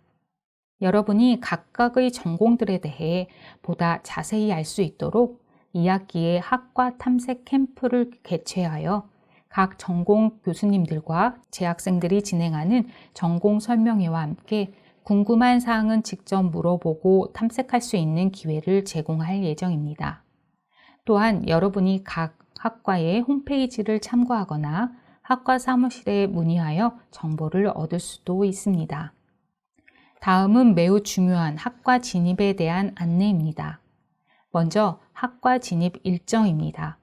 여러분이 각각의 전공들에 대해 보다 자세히 알 수 있도록 2학기에 학과 탐색 캠프를 개최하여 각 전공 교수님들과 재학생들이 진행하는 전공 설명회와 함께 궁금한 사항은 직접 물어보고 탐색할 수 있는 기회를 제공할 예정입니다. 또한 여러분이 각 학과의 홈페이지를 참고하거나 학과 사무실에 문의하여 정보를 얻을 수도 있습니다. 다음은 매우 중요한 학과 진입에 대한 안내입니다. 먼저 학과 진입 일정입니다.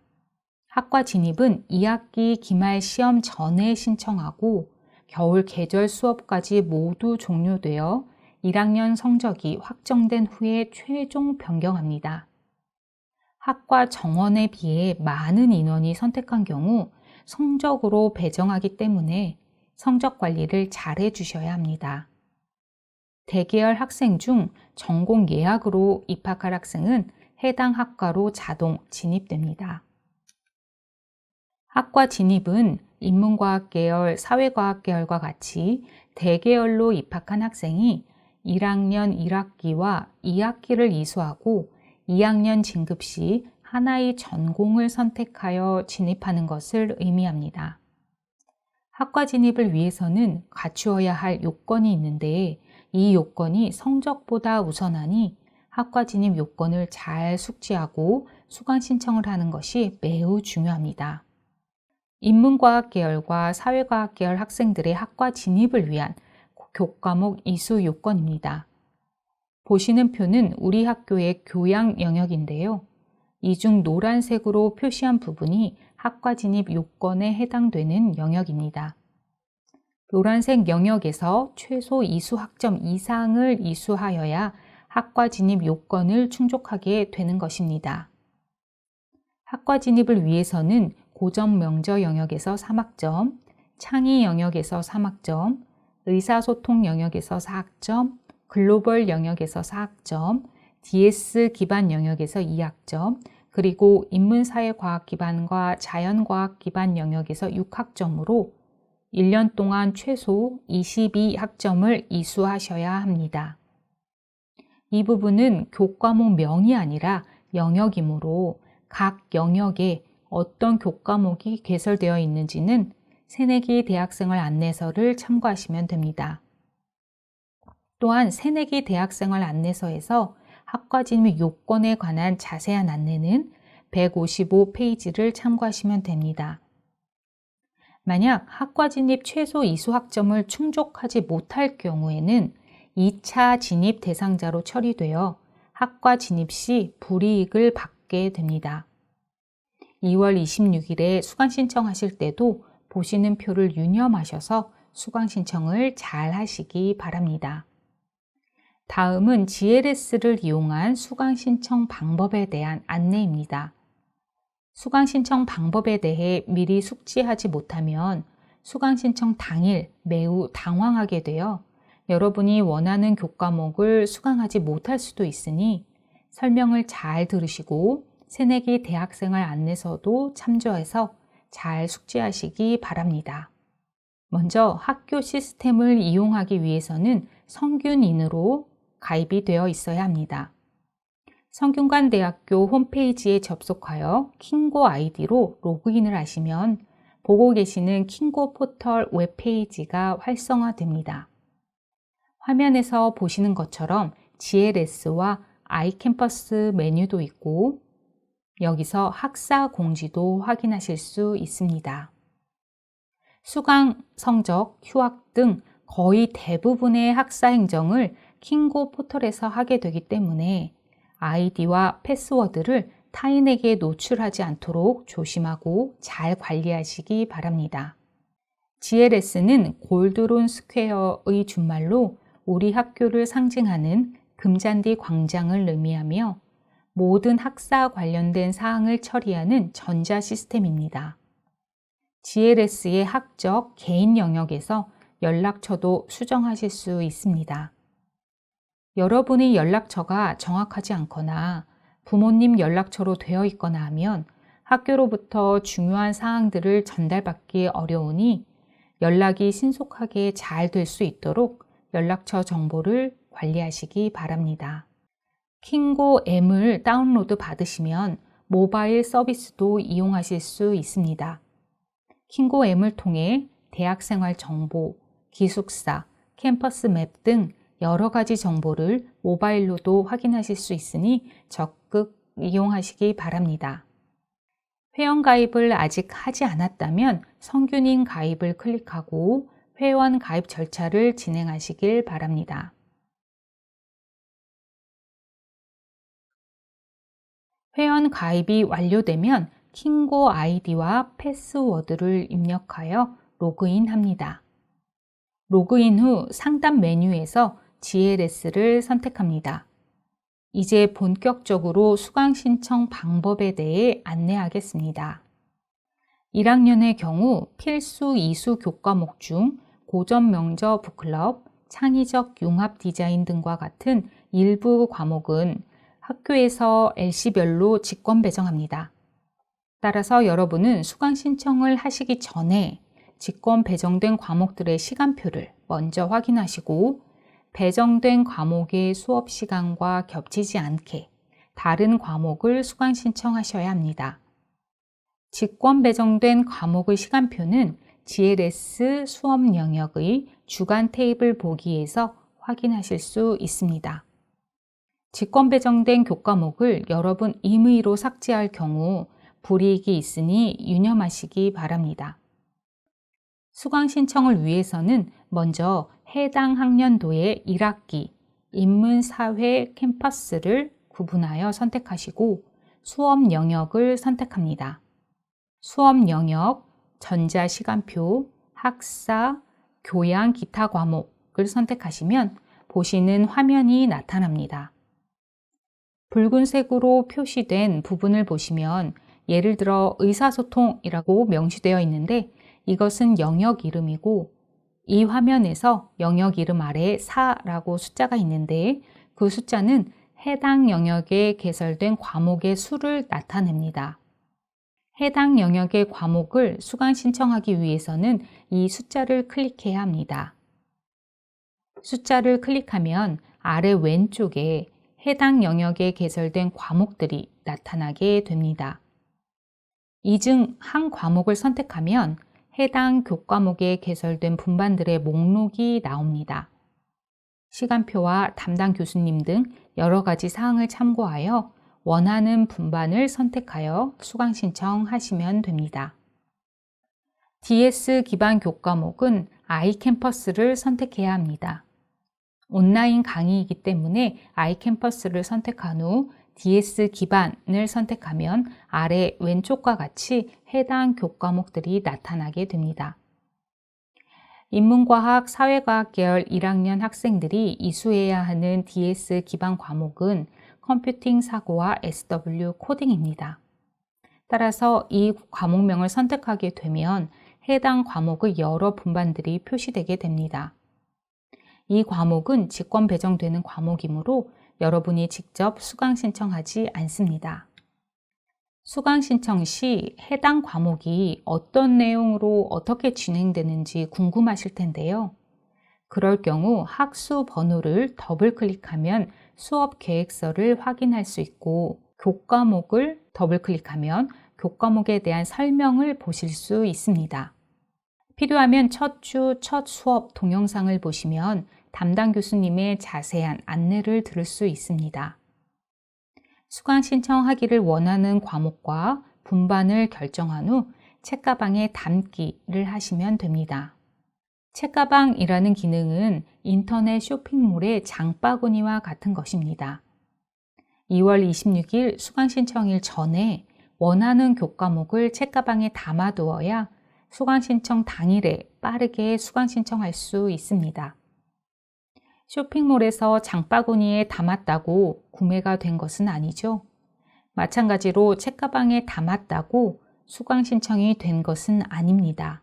학과 진입은 2학기 기말 시험 전에 신청하고 겨울 계절 수업까지 모두 종료되어 1학년 성적이 확정된 후에 최종 변경합니다. 학과 정원에 비해 많은 인원이 선택한 경우 성적으로 배정하기 때문에 성적 관리를 잘 해주셔야 합니다. 대개열 학생 중 전공 예약으로 입학할 학생은 해당 학과로 자동 진입됩니다. 학과 진입은 인문과학 계열, 사회과학 계열과 같이 대계열로 입학한 학생이 1학년 1학기와 2학기를 이수하고 2학년 진급 시 하나의 전공을 선택하여 진입하는 것을 의미합니다. 학과 진입을 위해서는 갖추어야 할 요건이 있는데 이 요건이 성적보다 우선하니 학과 진입 요건을 잘 숙지하고 수강 신청을 하는 것이 매우 중요합니다. 인문과학 계열과 사회과학 계열 학생들의 학과 진입을 위한 교과목 이수 요건입니다. 보시는 표는 우리 학교의 교양 영역인데요. 이 중 노란색으로 표시한 부분이 학과 진입 요건에 해당되는 영역입니다. 노란색 영역에서 최소 이수 학점 이상을 이수하여야 학과 진입 요건을 충족하게 되는 것입니다. 학과 진입을 위해서는 고점 명저 영역에서 3학점, 창의 영역에서 3학점, 의사소통 영역에서 4학점, 글로벌 영역에서 4학점, DS 기반 영역에서 2학점, 그리고 인문사회과학 기반과 자연과학 기반 영역에서 6학점으로 1년 동안 최소 22학점을 이수하셔야 합니다. 이 부분은 교과목 명이 아니라 영역이므로 각 영역에 어떤 교과목이 개설되어 있는지는 새내기 대학생활 안내서를 참고하시면 됩니다. 또한 새내기 대학생활 안내서에서 학과 진입 요건에 관한 자세한 안내는 155페이지를 참고하시면 됩니다. 만약 학과 진입 최소 이수 학점을 충족하지 못할 경우에는 2차 진입 대상자로 처리되어 학과 진입 시 불이익을 받게 됩니다. 2월 26일에 수강 신청하실 때도 보시는 표를 유념하셔서 수강 신청을 잘 하시기 바랍니다. 다음은 GLS를 이용한 수강 신청 방법에 대한 안내입니다. 수강 신청 방법에 대해 미리 숙지하지 못하면 수강 신청 당일 매우 당황하게 되어 여러분이 원하는 교과목을 수강하지 못할 수도 있으니 설명을 잘 들으시고 새내기 대학생활 안내서도 참조해서 잘 숙지하시기 바랍니다. 먼저 학교 시스템을 이용하기 위해서는 성균인으로 가입이 되어 있어야 합니다. 성균관대학교 홈페이지에 접속하여 킹고 아이디로 로그인을 하시면 보고 계시는 킹고 포털 웹페이지가 활성화됩니다. 화면에서 보시는 것처럼 GLS와 아이캠퍼스 메뉴도 있고 여기서 학사 공지도 확인하실 수 있습니다. 수강, 성적, 휴학 등 거의 대부분의 학사 행정을 킹고 포털에서 하게 되기 때문에 아이디와 패스워드를 타인에게 노출하지 않도록 조심하고 잘 관리하시기 바랍니다. GLS는 골드론 스퀘어의 준말로 우리 학교를 상징하는 금잔디 광장을 의미하며 모든 학사 관련된 사항을 처리하는 전자 시스템입니다. GLS의 학적, 개인 영역에서 연락처도 수정하실 수 있습니다. 여러분의 연락처가 정확하지 않거나 부모님 연락처로 되어 있거나 하면 학교로부터 중요한 사항들을 전달받기 어려우니 연락이 신속하게 잘 될 수 있도록 연락처 정보를 관리하시기 바랍니다. 킹고 M을 다운로드 받으시면 모바일 서비스도 이용하실 수 있습니다. 킹고 M을 통해 대학생활 정보, 기숙사, 캠퍼스 맵 등 여러 가지 정보를 모바일로도 확인하실 수 있으니 적극 이용하시기 바랍니다. 회원가입을 아직 하지 않았다면 성균인 가입을 클릭하고 회원 가입 절차를 진행하시길 바랍니다. 회원 가입이 완료되면 킹고 아이디와 패스워드를 입력하여 로그인합니다. 로그인 후 상단 메뉴에서 GLS를 선택합니다. 이제 본격적으로 수강 신청 방법에 대해 안내하겠습니다. 1학년의 경우 필수 이수 교과목 중 고전 명저 북클럽, 창의적 융합 디자인 등과 같은 일부 과목은 학교에서 LC별로 직권 배정합니다. 따라서 여러분은 수강 신청을 하시기 전에 직권 배정된 과목들의 시간표를 먼저 확인하시고 배정된 과목의 수업 시간과 겹치지 않게 다른 과목을 수강 신청하셔야 합니다. 직권 배정된 과목의 시간표는 GLS 수업 영역의 주간 테이블 보기에서 확인하실 수 있습니다. 직권 배정된 교과목을 여러분 임의로 삭제할 경우 불이익이 있으니 유념하시기 바랍니다. 수강 신청을 위해서는 먼저 해당 학년도의 1학기 인문사회 캠퍼스를 구분하여 선택하시고 수업 영역을 선택합니다. 수업 영역, 전자시간표, 학사, 교양 기타 과목을 선택하시면 보시는 화면이 나타납니다. 붉은색으로 표시된 부분을 보시면 예를 들어 의사소통이라고 명시되어 있는데 이것은 영역 이름이고 이 화면에서 영역 이름 아래에 4라고 숫자가 있는데 그 숫자는 해당 영역에 개설된 과목의 수를 나타냅니다. 해당 영역의 과목을 수강 신청하기 위해서는 이 숫자를 클릭해야 합니다. 숫자를 클릭하면 아래 왼쪽에 해당 영역에 개설된 과목들이 나타나게 됩니다. 이 중 한 과목을 선택하면 해당 교과목에 개설된 분반들의 목록이 나옵니다. 시간표와 담당 교수님 등 여러 가지 사항을 참고하여 원하는 분반을 선택하여 수강 신청하시면 됩니다. DS 기반 교과목은 아이캠퍼스를 선택해야 합니다. 온라인 강의이기 때문에 아이캠퍼스를 선택한 후 DS 기반을 선택하면 아래 왼쪽과 같이 해당 교과목들이 나타나게 됩니다. 인문과학, 사회과학 계열 1학년 학생들이 이수해야 하는 DS 기반 과목은 컴퓨팅 사고와 SW 코딩입니다. 따라서 이 과목명을 선택하게 되면 해당 과목의 여러 분반들이 표시되게 됩니다. 이 과목은 직권 배정되는 과목이므로 여러분이 직접 수강 신청하지 않습니다. 수강 신청 시 해당 과목이 어떤 내용으로 어떻게 진행되는지 궁금하실 텐데요. 그럴 경우 학수 번호를 더블 클릭하면 수업 계획서를 확인할 수 있고 교과목을 더블 클릭하면 교과목에 대한 설명을 보실 수 있습니다. 필요하면 첫 주, 첫 수업 동영상을 보시면 담당 교수님의 자세한 안내를 들을 수 있습니다. 수강 신청하기를 원하는 과목과 분반을 결정한 후 책가방에 담기를 하시면 됩니다. 책가방이라는 기능은 인터넷 쇼핑몰의 장바구니와 같은 것입니다. 2월 26일 수강 신청일 전에 원하는 교과목을 책가방에 담아두어야 수강 신청 당일에 빠르게 수강 신청할 수 있습니다. 쇼핑몰에서 장바구니에 담았다고 구매가 된 것은 아니죠. 마찬가지로 책가방에 담았다고 수강 신청이 된 것은 아닙니다.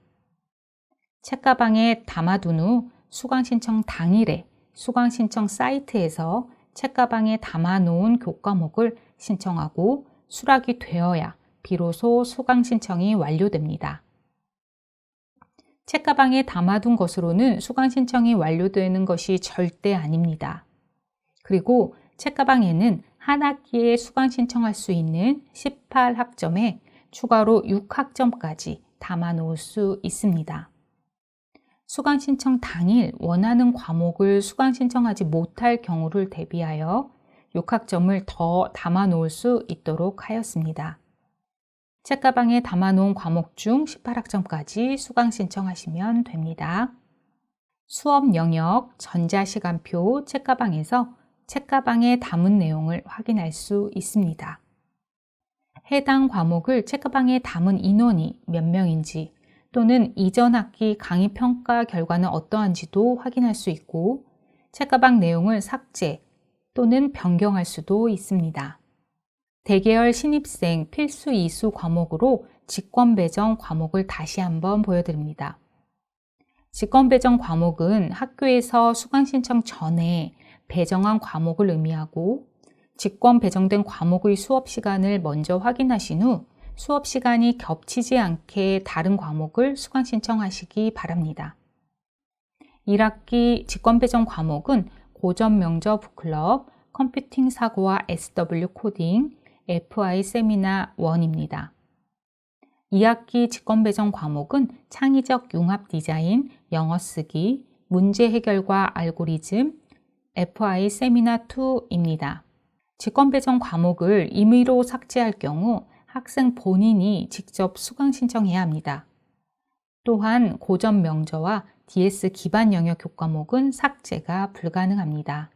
책가방에 담아둔 후 수강 신청 당일에 수강 신청 사이트에서 책가방에 담아놓은 교과목을 신청하고 수락이 되어야 비로소 수강 신청이 완료됩니다. 책가방에 담아둔 것으로는 수강 신청이 완료되는 것이 절대 아닙니다. 그리고 책가방에는 한 학기에 수강 신청할 수 있는 18학점에 추가로 6학점까지 담아 놓을 수 있습니다. 수강 신청 당일 원하는 과목을 수강 신청하지 못할 경우를 대비하여 6학점을 더 담아 놓을 수 있도록 하였습니다. 책가방에 담아 놓은 과목 중 18학점까지 수강 신청하시면 됩니다. 수업 영역, 전자시간표 책가방에서 책가방에 담은 내용을 확인할 수 있습니다. 해당 과목을 책가방에 담은 인원이 몇 명인지 또는 이전 학기 강의 평가 결과는 어떠한지도 확인할 수 있고 책가방 내용을 삭제 또는 변경할 수도 있습니다. 대개열 신입생 필수 이수 과목으로 직권 배정 과목을 다시 한번 보여드립니다. 직권 배정 과목은 학교에서 수강 신청 전에 배정한 과목을 의미하고 직권 배정된 과목의 수업 시간을 먼저 확인하신 후 수업 시간이 겹치지 않게 다른 과목을 수강 신청하시기 바랍니다. 1학기 직권 배정 과목은 고전 명저 북클럽, 컴퓨팅 사고와 SW 코딩, FI 세미나 1입니다. 2학기 직권 배정 과목은 창의적 융합 디자인, 영어 쓰기, 문제 해결과 알고리즘, FI 세미나 2입니다. 직권 배정 과목을 임의로 삭제할 경우 학생 본인이 직접 수강 신청해야 합니다. 또한 고전 명저와 DS 기반 영역 교과목은 삭제가 불가능합니다.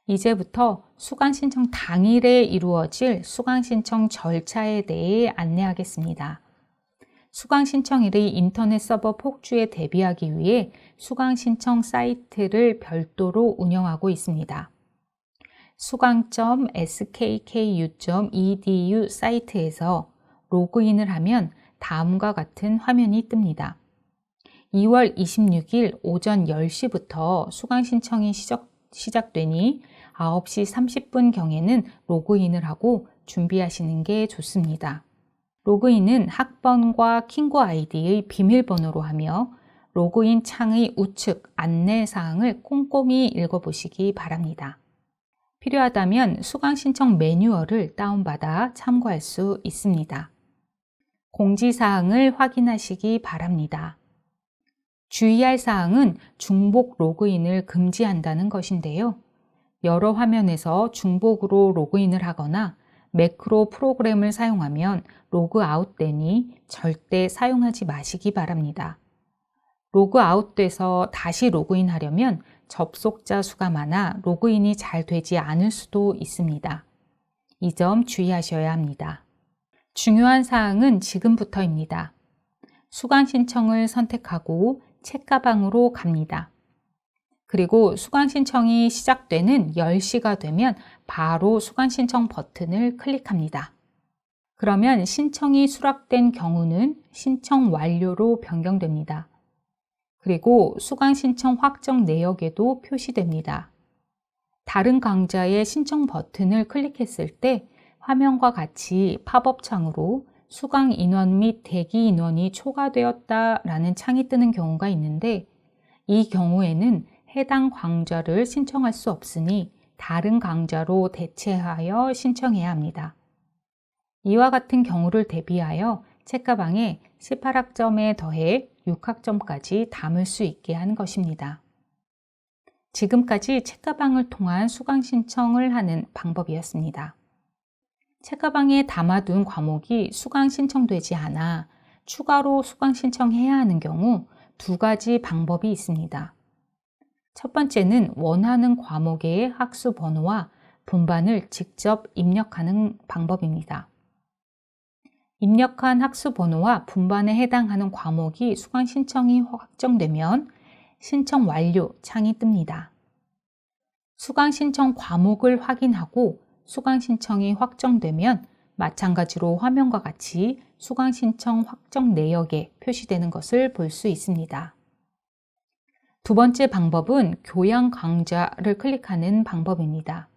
이제부터 수강 신청 당일에 이루어질 수강 신청 절차에 대해 안내하겠습니다. 수강 신청일의 인터넷 서버 폭주에 대비하기 위해 수강 신청 사이트를 별도로 운영하고 있습니다. 수강.skku.edu 사이트에서 로그인을 하면 다음과 같은 화면이 뜹니다. 2월 26일 오전 10시부터 수강 신청이 시작되니 9시 30분경에는 로그인을 하고 준비하시는 게 좋습니다. 로그인은 학번과 킹고 아이디의 비밀번호로 하며 로그인 창의 우측 안내사항을 꼼꼼히 읽어보시기 바랍니다. 필요하다면 수강 신청 매뉴얼을 다운받아 참고할 수 있습니다. 공지사항을 확인하시기 바랍니다. 주의할 사항은 중복 로그인을 금지한다는 것인데요. 여러 화면에서 중복으로 로그인을 하거나 매크로 프로그램을 사용하면 로그아웃되니 절대 사용하지 마시기 바랍니다. 로그아웃돼서 다시 로그인하려면 접속자 수가 많아 로그인이 잘 되지 않을 수도 있습니다. 이 점 주의하셔야 합니다. 중요한 사항은 지금부터입니다. 수강 신청을 선택하고 책가방으로 갑니다. 그리고 수강 신청이 시작되는 10시가 되면 바로 수강 신청 버튼을 클릭합니다. 그러면 신청이 수락된 경우는 신청 완료로 변경됩니다. 그리고 수강 신청 확정 내역에도 표시됩니다. 다른 강좌의 신청 버튼을 클릭했을 때 화면과 같이 팝업 창으로 수강 인원 및 대기 인원이 초과되었다라는 창이 뜨는 경우가 있는데 이 경우에는 해당 강좌를 신청할 수 없으니 다른 강좌로 대체하여 신청해야 합니다. 이와 같은 경우를 대비하여 책가방에 18학점에 더해 6학점까지 담을 수 있게 한 것입니다. 지금까지 책가방을 통한 수강 신청을 하는 방법이었습니다. 책가방에 담아둔 과목이 수강 신청되지 않아 추가로 수강 신청해야 하는 경우 두 가지 방법이 있습니다. 첫 번째는 원하는 과목의 학수 번호와 분반을 직접 입력하는 방법입니다. 입력한 학수 번호와 분반에 해당하는 과목이 수강 신청이 확정되면 신청 완료 창이 뜹니다. 수강 신청 과목을 확인하고 수강 신청이 확정되면 마찬가지로 화면과 같이 수강 신청 확정 내역에 표시되는 것을 볼 수 있습니다. 두 번째 방법은 교양 강좌를 클릭하는 방법입니다.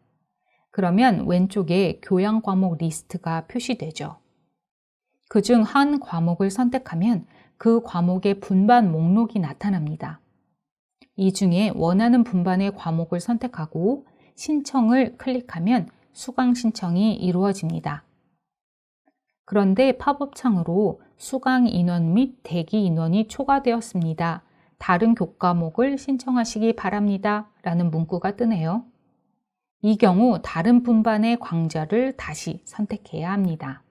그러면 왼쪽에 교양 과목 리스트가 표시되죠. 그중 한 과목을 선택하면 그 과목의 분반 목록이 나타납니다. 이 중에 원하는 분반의 과목을 선택하고 신청을 클릭하면 수강 신청이 이루어집니다. 그런데 팝업 창으로 수강 인원 및 대기 인원이 초과되었습니다. 다른 교과목을 신청하시기 바랍니다. 라는 문구가 뜨네요. 이 경우 다른 분반의 강좌를 다시 선택해야 합니다.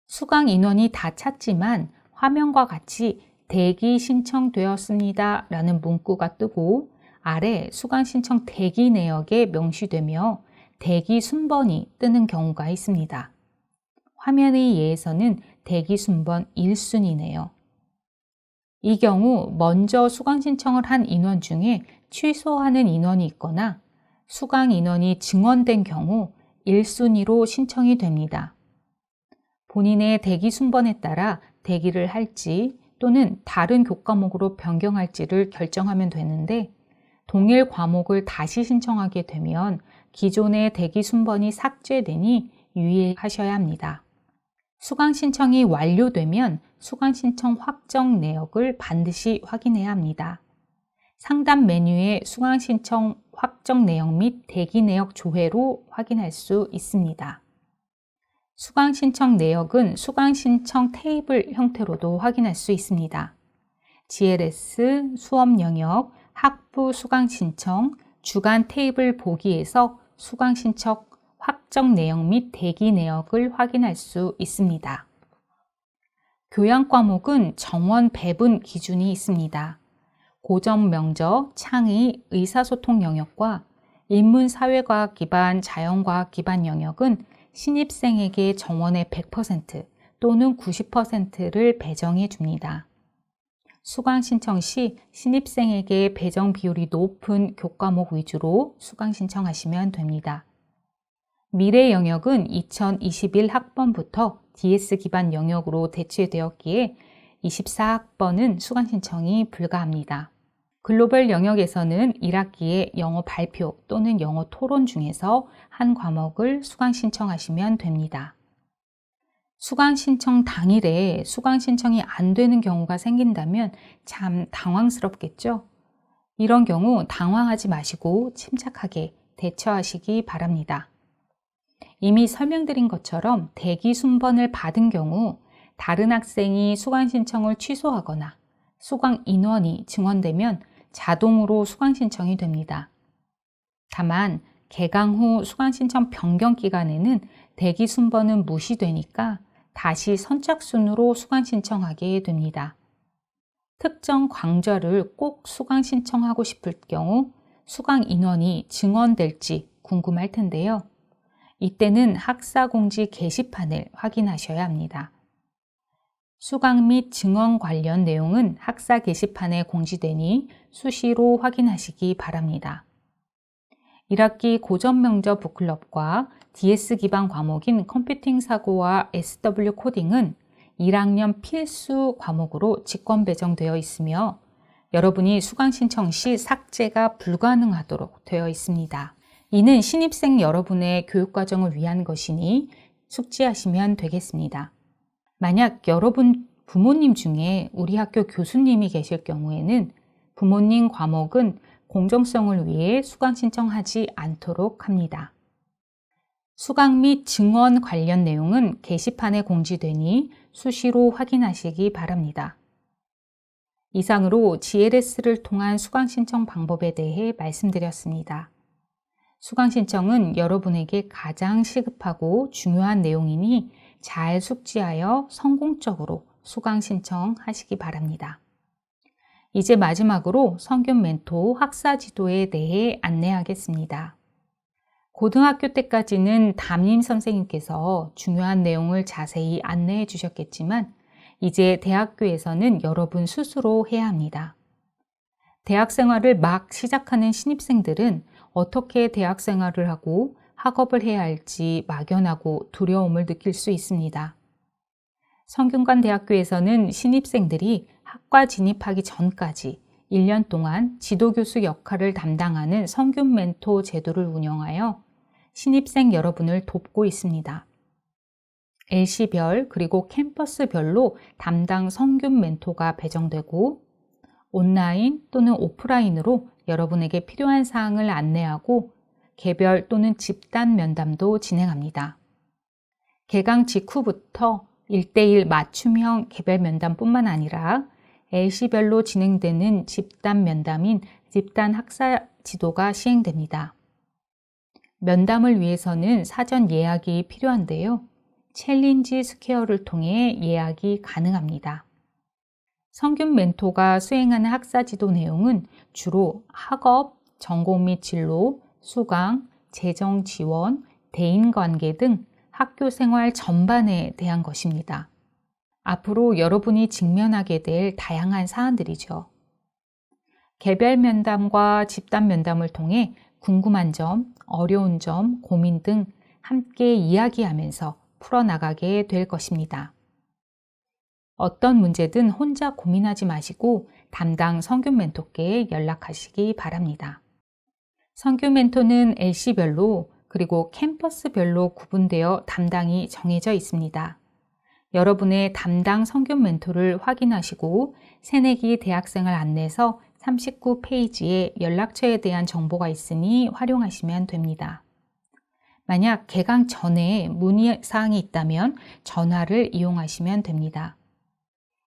수강 인원이 다 찼지만 화면과 같이 대기 신청되었습니다. 라는 문구가 뜨고 아래 수강 신청 대기 내역에 명시되며 대기 순번이 뜨는 경우가 있습니다. 화면의 예에서는 대기 순번 1순위네요. 이 경우 먼저 수강 신청을 한 인원 중에 취소하는 인원이 있거나 수강 인원이 증원된 경우 1순위로 신청이 됩니다. 본인의 대기 순번에 따라 대기를 할지 또는 다른 교과목으로 변경할지를 결정하면 되는데 동일 과목을 다시 신청하게 되면 기존의 대기 순번이 삭제되니 유의하셔야 합니다. 수강 신청이 완료되면 수강 신청 확정 내역을 반드시 확인해야 합니다. 상단 메뉴에 수강 신청 확정 내역 및 대기 내역 조회로 확인할 수 있습니다. 수강 신청 내역은 수강 신청 테이블 형태로도 확인할 수 있습니다. GLS, 수업 영역, 학부 수강 신청, 주간 테이블 보기에서 수강 신청 확정 내역 및 대기 내역을 확인할 수 있습니다. 교양 과목은 정원 배분 기준이 있습니다. 고전 명저, 창의, 의사소통 영역과 인문사회과학 기반, 자연과학 기반 영역은 신입생에게 정원의 100% 또는 90%를 배정해 줍니다. 수강 신청 시 신입생에게 배정 비율이 높은 교과목 위주로 수강 신청하시면 됩니다. 미래 영역은 2021 학번부터 DS 기반 영역으로 대체되었기에 24학번은 수강 신청이 불가합니다. 글로벌 영역에서는 1학기에 영어 발표 또는 영어 토론 중에서 한 과목을 수강 신청하시면 됩니다. 수강 신청 당일에 수강 신청이 안 되는 경우가 생긴다면 참 당황스럽겠죠? 이런 경우 당황하지 마시고 침착하게 대처하시기 바랍니다. 이미 설명드린 것처럼 대기 순번을 받은 경우 다른 학생이 수강 신청을 취소하거나 수강 인원이 증원되면 자동으로 수강 신청이 됩니다. 다만 개강 후 수강 신청 변경 기간에는 대기 순번은 무시되니까 다시 선착순으로 수강 신청하게 됩니다. 특정 강좌를 꼭 수강 신청하고 싶을 경우 수강 인원이 증원될지 궁금할 텐데요. 이때는 학사공지 게시판을 확인하셔야 합니다. 수강 및 증원 관련 내용은 학사 게시판에 공지되니 수시로 확인하시기 바랍니다. 1학기 고전 명저 북클럽과 DS 기반 과목인 컴퓨팅 사고와 SW 코딩은 1학년 필수 과목으로 직권 배정되어 있으며 여러분이 수강 신청 시 삭제가 불가능하도록 되어 있습니다. 이는 신입생 여러분의 교육과정을 위한 것이니 숙지하시면 되겠습니다. 만약 여러분 부모님 중에 우리 학교 교수님이 계실 경우에는 부모님 과목은 공정성을 위해 수강 신청하지 않도록 합니다. 수강 및 증원 관련 내용은 게시판에 공지되니 수시로 확인하시기 바랍니다. 이상으로 GLS를 통한 수강 신청 방법에 대해 말씀드렸습니다. 수강 신청은 여러분에게 가장 시급하고 중요한 내용이니 잘 숙지하여 성공적으로 수강 신청하시기 바랍니다. 이제 마지막으로 성균 멘토 학사 지도에 대해 안내하겠습니다. 고등학교 때까지는 담임 선생님께서 중요한 내용을 자세히 안내해 주셨겠지만 이제 대학교에서는 여러분 스스로 해야 합니다. 대학 생활을 막 시작하는 신입생들은 어떻게 대학 생활을 하고 학업을 해야 할지 막연하고 두려움을 느낄 수 있습니다. 성균관대학교에서는 신입생들이 학과 진입하기 전까지 1년 동안 지도교수 역할을 담당하는 성균 멘토 제도를 운영하여 신입생 여러분을 돕고 있습니다. LC별 그리고 캠퍼스별로 담당 성균 멘토가 배정되고 온라인 또는 오프라인으로 여러분에게 필요한 사항을 안내하고 개별 또는 집단 면담도 진행합니다. 개강 직후부터 1대1 맞춤형 개별 면담뿐만 아니라 LC별로 진행되는 집단 면담인 집단 학사 지도가 시행됩니다. 면담을 위해서는 사전 예약이 필요한데요. 챌린지 스퀘어를 통해 예약이 가능합니다. 성균 멘토가 수행하는 학사 지도 내용은 주로 학업, 전공 및 진로, 수강, 재정 지원, 대인관계 등 학교 생활 전반에 대한 것입니다. 앞으로 여러분이 직면하게 될 다양한 사안들이죠. 개별 면담과 집단 면담을 통해 궁금한 점, 어려운 점, 고민 등 함께 이야기하면서 풀어나가게 될 것입니다. 어떤 문제든 혼자 고민하지 마시고 담당 성균 멘토께 연락하시기 바랍니다. 성균 멘토는 LC별로 그리고 캠퍼스별로 구분되어 담당이 정해져 있습니다. 여러분의 담당 성균 멘토를 확인하시고 새내기 대학생을 안내서 39페이지에 연락처에 대한 정보가 있으니 활용하시면 됩니다. 만약 개강 전에 문의사항이 있다면 전화를 이용하시면 됩니다.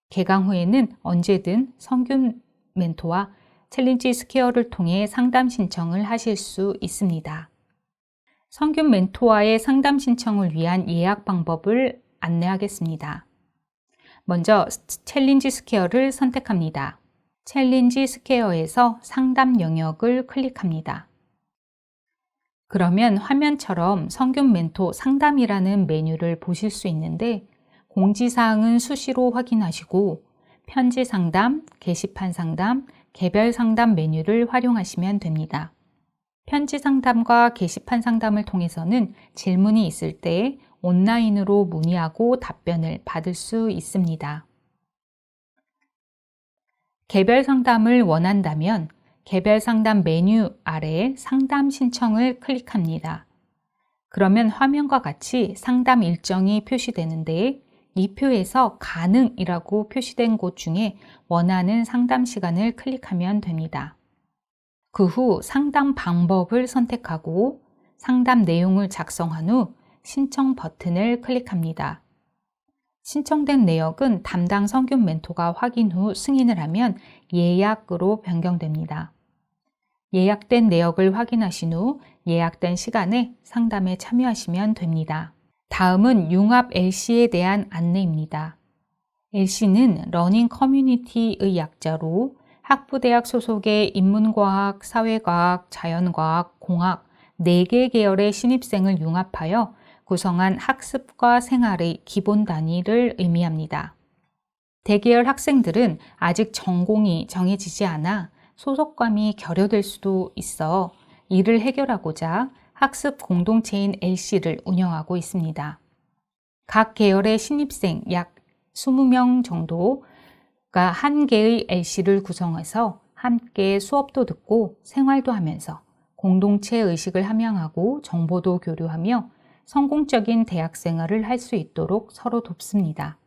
개강 후에는 언제든 성균 멘토와 챌린지 스퀘어를 통해 상담 신청을 하실 수 있습니다. 성균 멘토와의 상담 신청을 위한 예약 방법을 안내하겠습니다. 먼저 챌린지 스퀘어를 선택합니다. 챌린지 스퀘어에서 상담 영역을 클릭합니다. 그러면 화면처럼 성균 멘토 상담이라는 메뉴를 보실 수 있는데 공지사항은 수시로 확인하시고 편지 상담, 게시판 상담, 개별 상담 메뉴를 활용하시면 됩니다. 편지 상담과 게시판 상담을 통해서는 질문이 있을 때 온라인으로 문의하고 답변을 받을 수 있습니다. 개별 상담을 원한다면 개별 상담 메뉴 아래 상담 신청을 클릭합니다. 그러면 화면과 같이 상담 일정이 표시되는데 이 표에서 가능이라고 표시된 곳 중에 원하는 상담 시간을 클릭하면 됩니다. 그 후 상담 방법을 선택하고 상담 내용을 작성한 후 신청 버튼을 클릭합니다. 신청된 내역은 담당 성균 멘토가 확인 후 승인을 하면 예약으로 변경됩니다. 예약된 내역을 확인하신 후 예약된 시간에 상담에 참여하시면 됩니다. 다음은 융합 LC에 대한 안내입니다. LC는 러닝 커뮤니티의 약자로 학부대학 소속의 인문과학, 사회과학, 자연과학, 공학 4개 계열의 신입생을 융합하여 구성한 학습과 생활의 기본 단위를 의미합니다. 대계열 학생들은 아직 전공이 정해지지 않아 소속감이 결여될 수도 있어 이를 해결하고자 학습 공동체인 LC를 운영하고 있습니다. 각 계열의 신입생 약 20명 정도가 한 개의 LC를 구성해서 함께 수업도 듣고 생활도 하면서 공동체 의식을 함양하고 정보도 교류하며 성공적인 대학 생활을 할 수 있도록 서로 돕습니다.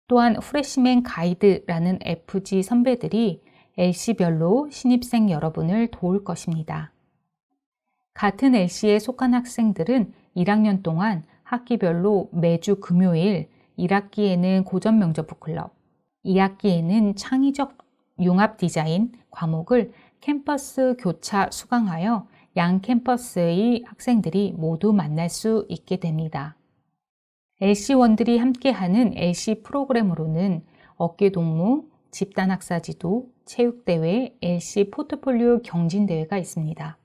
또한 프레시맨 가이드라는 FG 선배들이 LC별로 신입생 여러분을 도울 것입니다. 같은 LC에 속한 학생들은 1학년 동안 학기별로 매주 금요일 1학기에는 고전 명저부 클럽, 2학기에는 창의적 융합 디자인 과목을 캠퍼스 교차 수강하여 양 캠퍼스의 학생들이 모두 만날 수 있게 됩니다. LC원들이 함께하는 LC 프로그램으로는 어깨동무, 집단학사지도, 체육대회, LC 포트폴리오 경진대회가 있습니다.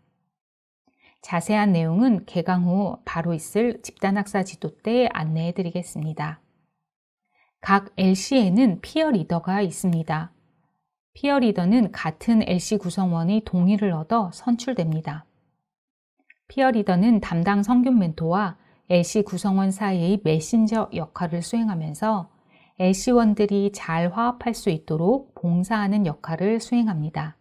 자세한 내용은 개강 후 바로 있을 집단학사지도 때 안내해 드리겠습니다. 각 LC에는 피어 리더가 있습니다. 피어 리더는 같은 LC 구성원의 동의를 얻어 선출됩니다. 피어 리더는 담당 성균 멘토와 LC 구성원 사이의 메신저 역할을 수행하면서 LC원들이 잘 화합할 수 있도록 봉사하는 역할을 수행합니다.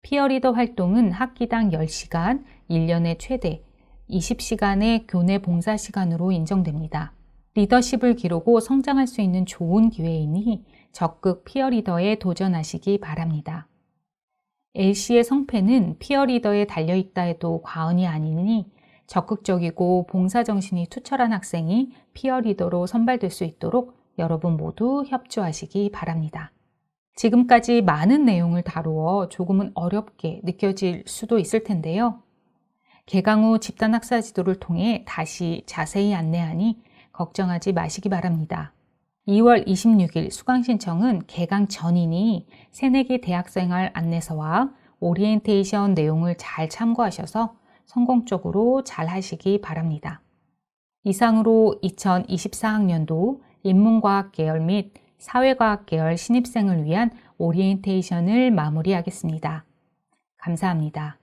피어 리더 활동은 학기당 10시간, 1년에 최대 20시간의 교내 봉사 시간으로 인정됩니다. 리더십을 기르고 성장할 수 있는 좋은 기회이니 적극 피어 리더에 도전하시기 바랍니다. LC의 성패는 피어 리더에 달려있다 해도 과언이 아니니 적극적이고 봉사정신이 투철한 학생이 피어리더로 선발될 수 있도록 여러분 모두 협조하시기 바랍니다. 지금까지 많은 내용을 다루어 조금은 어렵게 느껴질 수도 있을 텐데요. 개강 후 집단학사 지도를 통해 다시 자세히 안내하니 걱정하지 마시기 바랍니다. 2월 26일 수강 신청은 개강 전이니 새내기 대학생활 안내서와 오리엔테이션 내용을 잘 참고하셔서 성공적으로 잘 하시기 바랍니다. 이상으로 2024학년도 인문과학 계열 및 사회과학 계열 신입생을 위한 오리엔테이션을 마무리하겠습니다. 감사합니다.